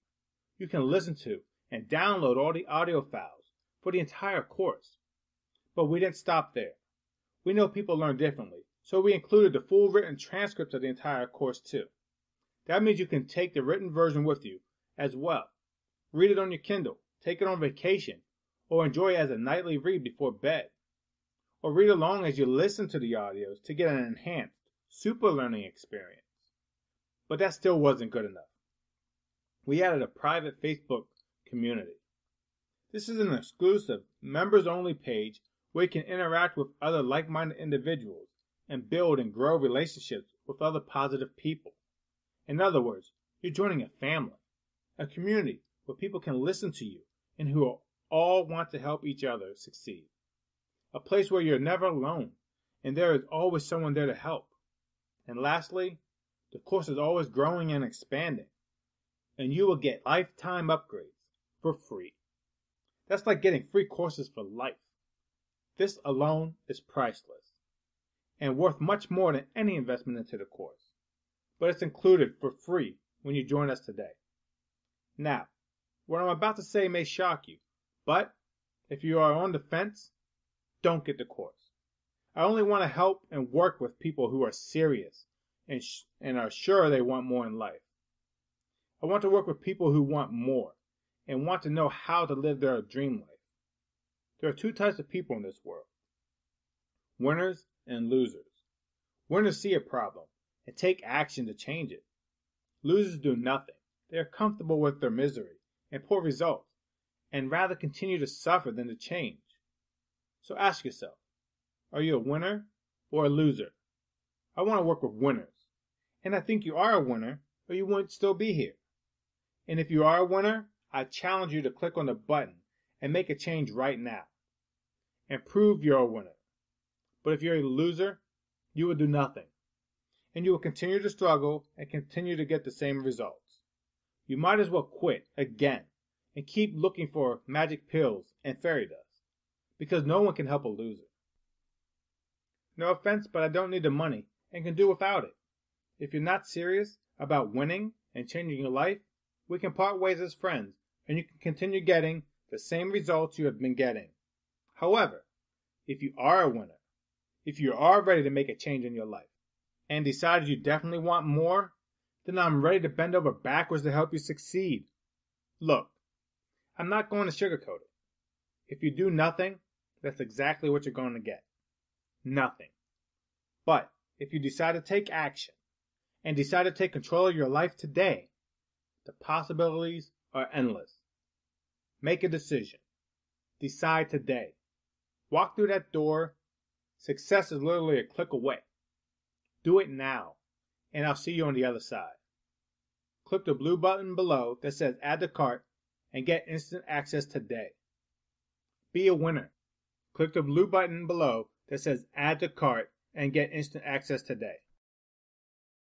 You can listen to and download all the audio files for the entire course. But we didn't stop there. We know people learn differently, so we included the full written transcripts of the entire course too. That means you can take the written version with you as well. Read it on your Kindle, take it on vacation, or enjoy it as a nightly read before bed. Or read along as you listen to the audios to get an enhanced, super learning experience. But that still wasn't good enough. We added a private Facebook community. This is an exclusive, members-only page where you can interact with other like-minded individuals and build and grow relationships with other positive people. In other words, you're joining a family, a community where people can listen to you and who all want to help each other succeed. A place where you're never alone and there is always someone there to help. And lastly, the course is always growing and expanding, and you will get lifetime upgrades for free. That's like getting free courses for life. This alone is priceless and worth much more than any investment into the course, but it's included for free when you join us today. Now, what I'm about to say may shock you, but if you are on the fence, don't get the course. I only want to help and work with people who are serious and are sure they want more in life. I want to work with people who want more and want to know how to live their dream life. There are two types of people in this world: winners and losers. Winners see a problem and take action to change it. Losers do nothing. They are comfortable with their misery and poor results and rather continue to suffer than to change. So ask yourself, are you a winner or a loser? I want to work with winners, and I think you are a winner or you wouldn't still be here. And if you are a winner, I challenge you to click on the button and make a change right now and prove you're a winner. But if you're a loser, you will do nothing, and you will continue to struggle and continue to get the same results. You might as well quit again and keep looking for magic pills and fairy dust, because no one can help a loser. No offense, but I don't need the money and can do without it. If you're not serious about winning and changing your life, we can part ways as friends, and you can continue getting the same results you have been getting. However, if you are a winner, if you are ready to make a change in your life, and decided you definitely want more, then I'm ready to bend over backwards to help you succeed. Look, I'm not going to sugarcoat it. If you do nothing, that's exactly what you're going to get. Nothing. But if you decide to take action and decide to take control of your life today, the possibilities are endless. Make a decision. Decide today. Walk through that door. Success is literally a click away. Do it now, and I'll see you on the other side. Click the blue button below that says Add to Cart and get instant access today. Be a winner. Click the blue button below that says Add to Cart and get instant access today.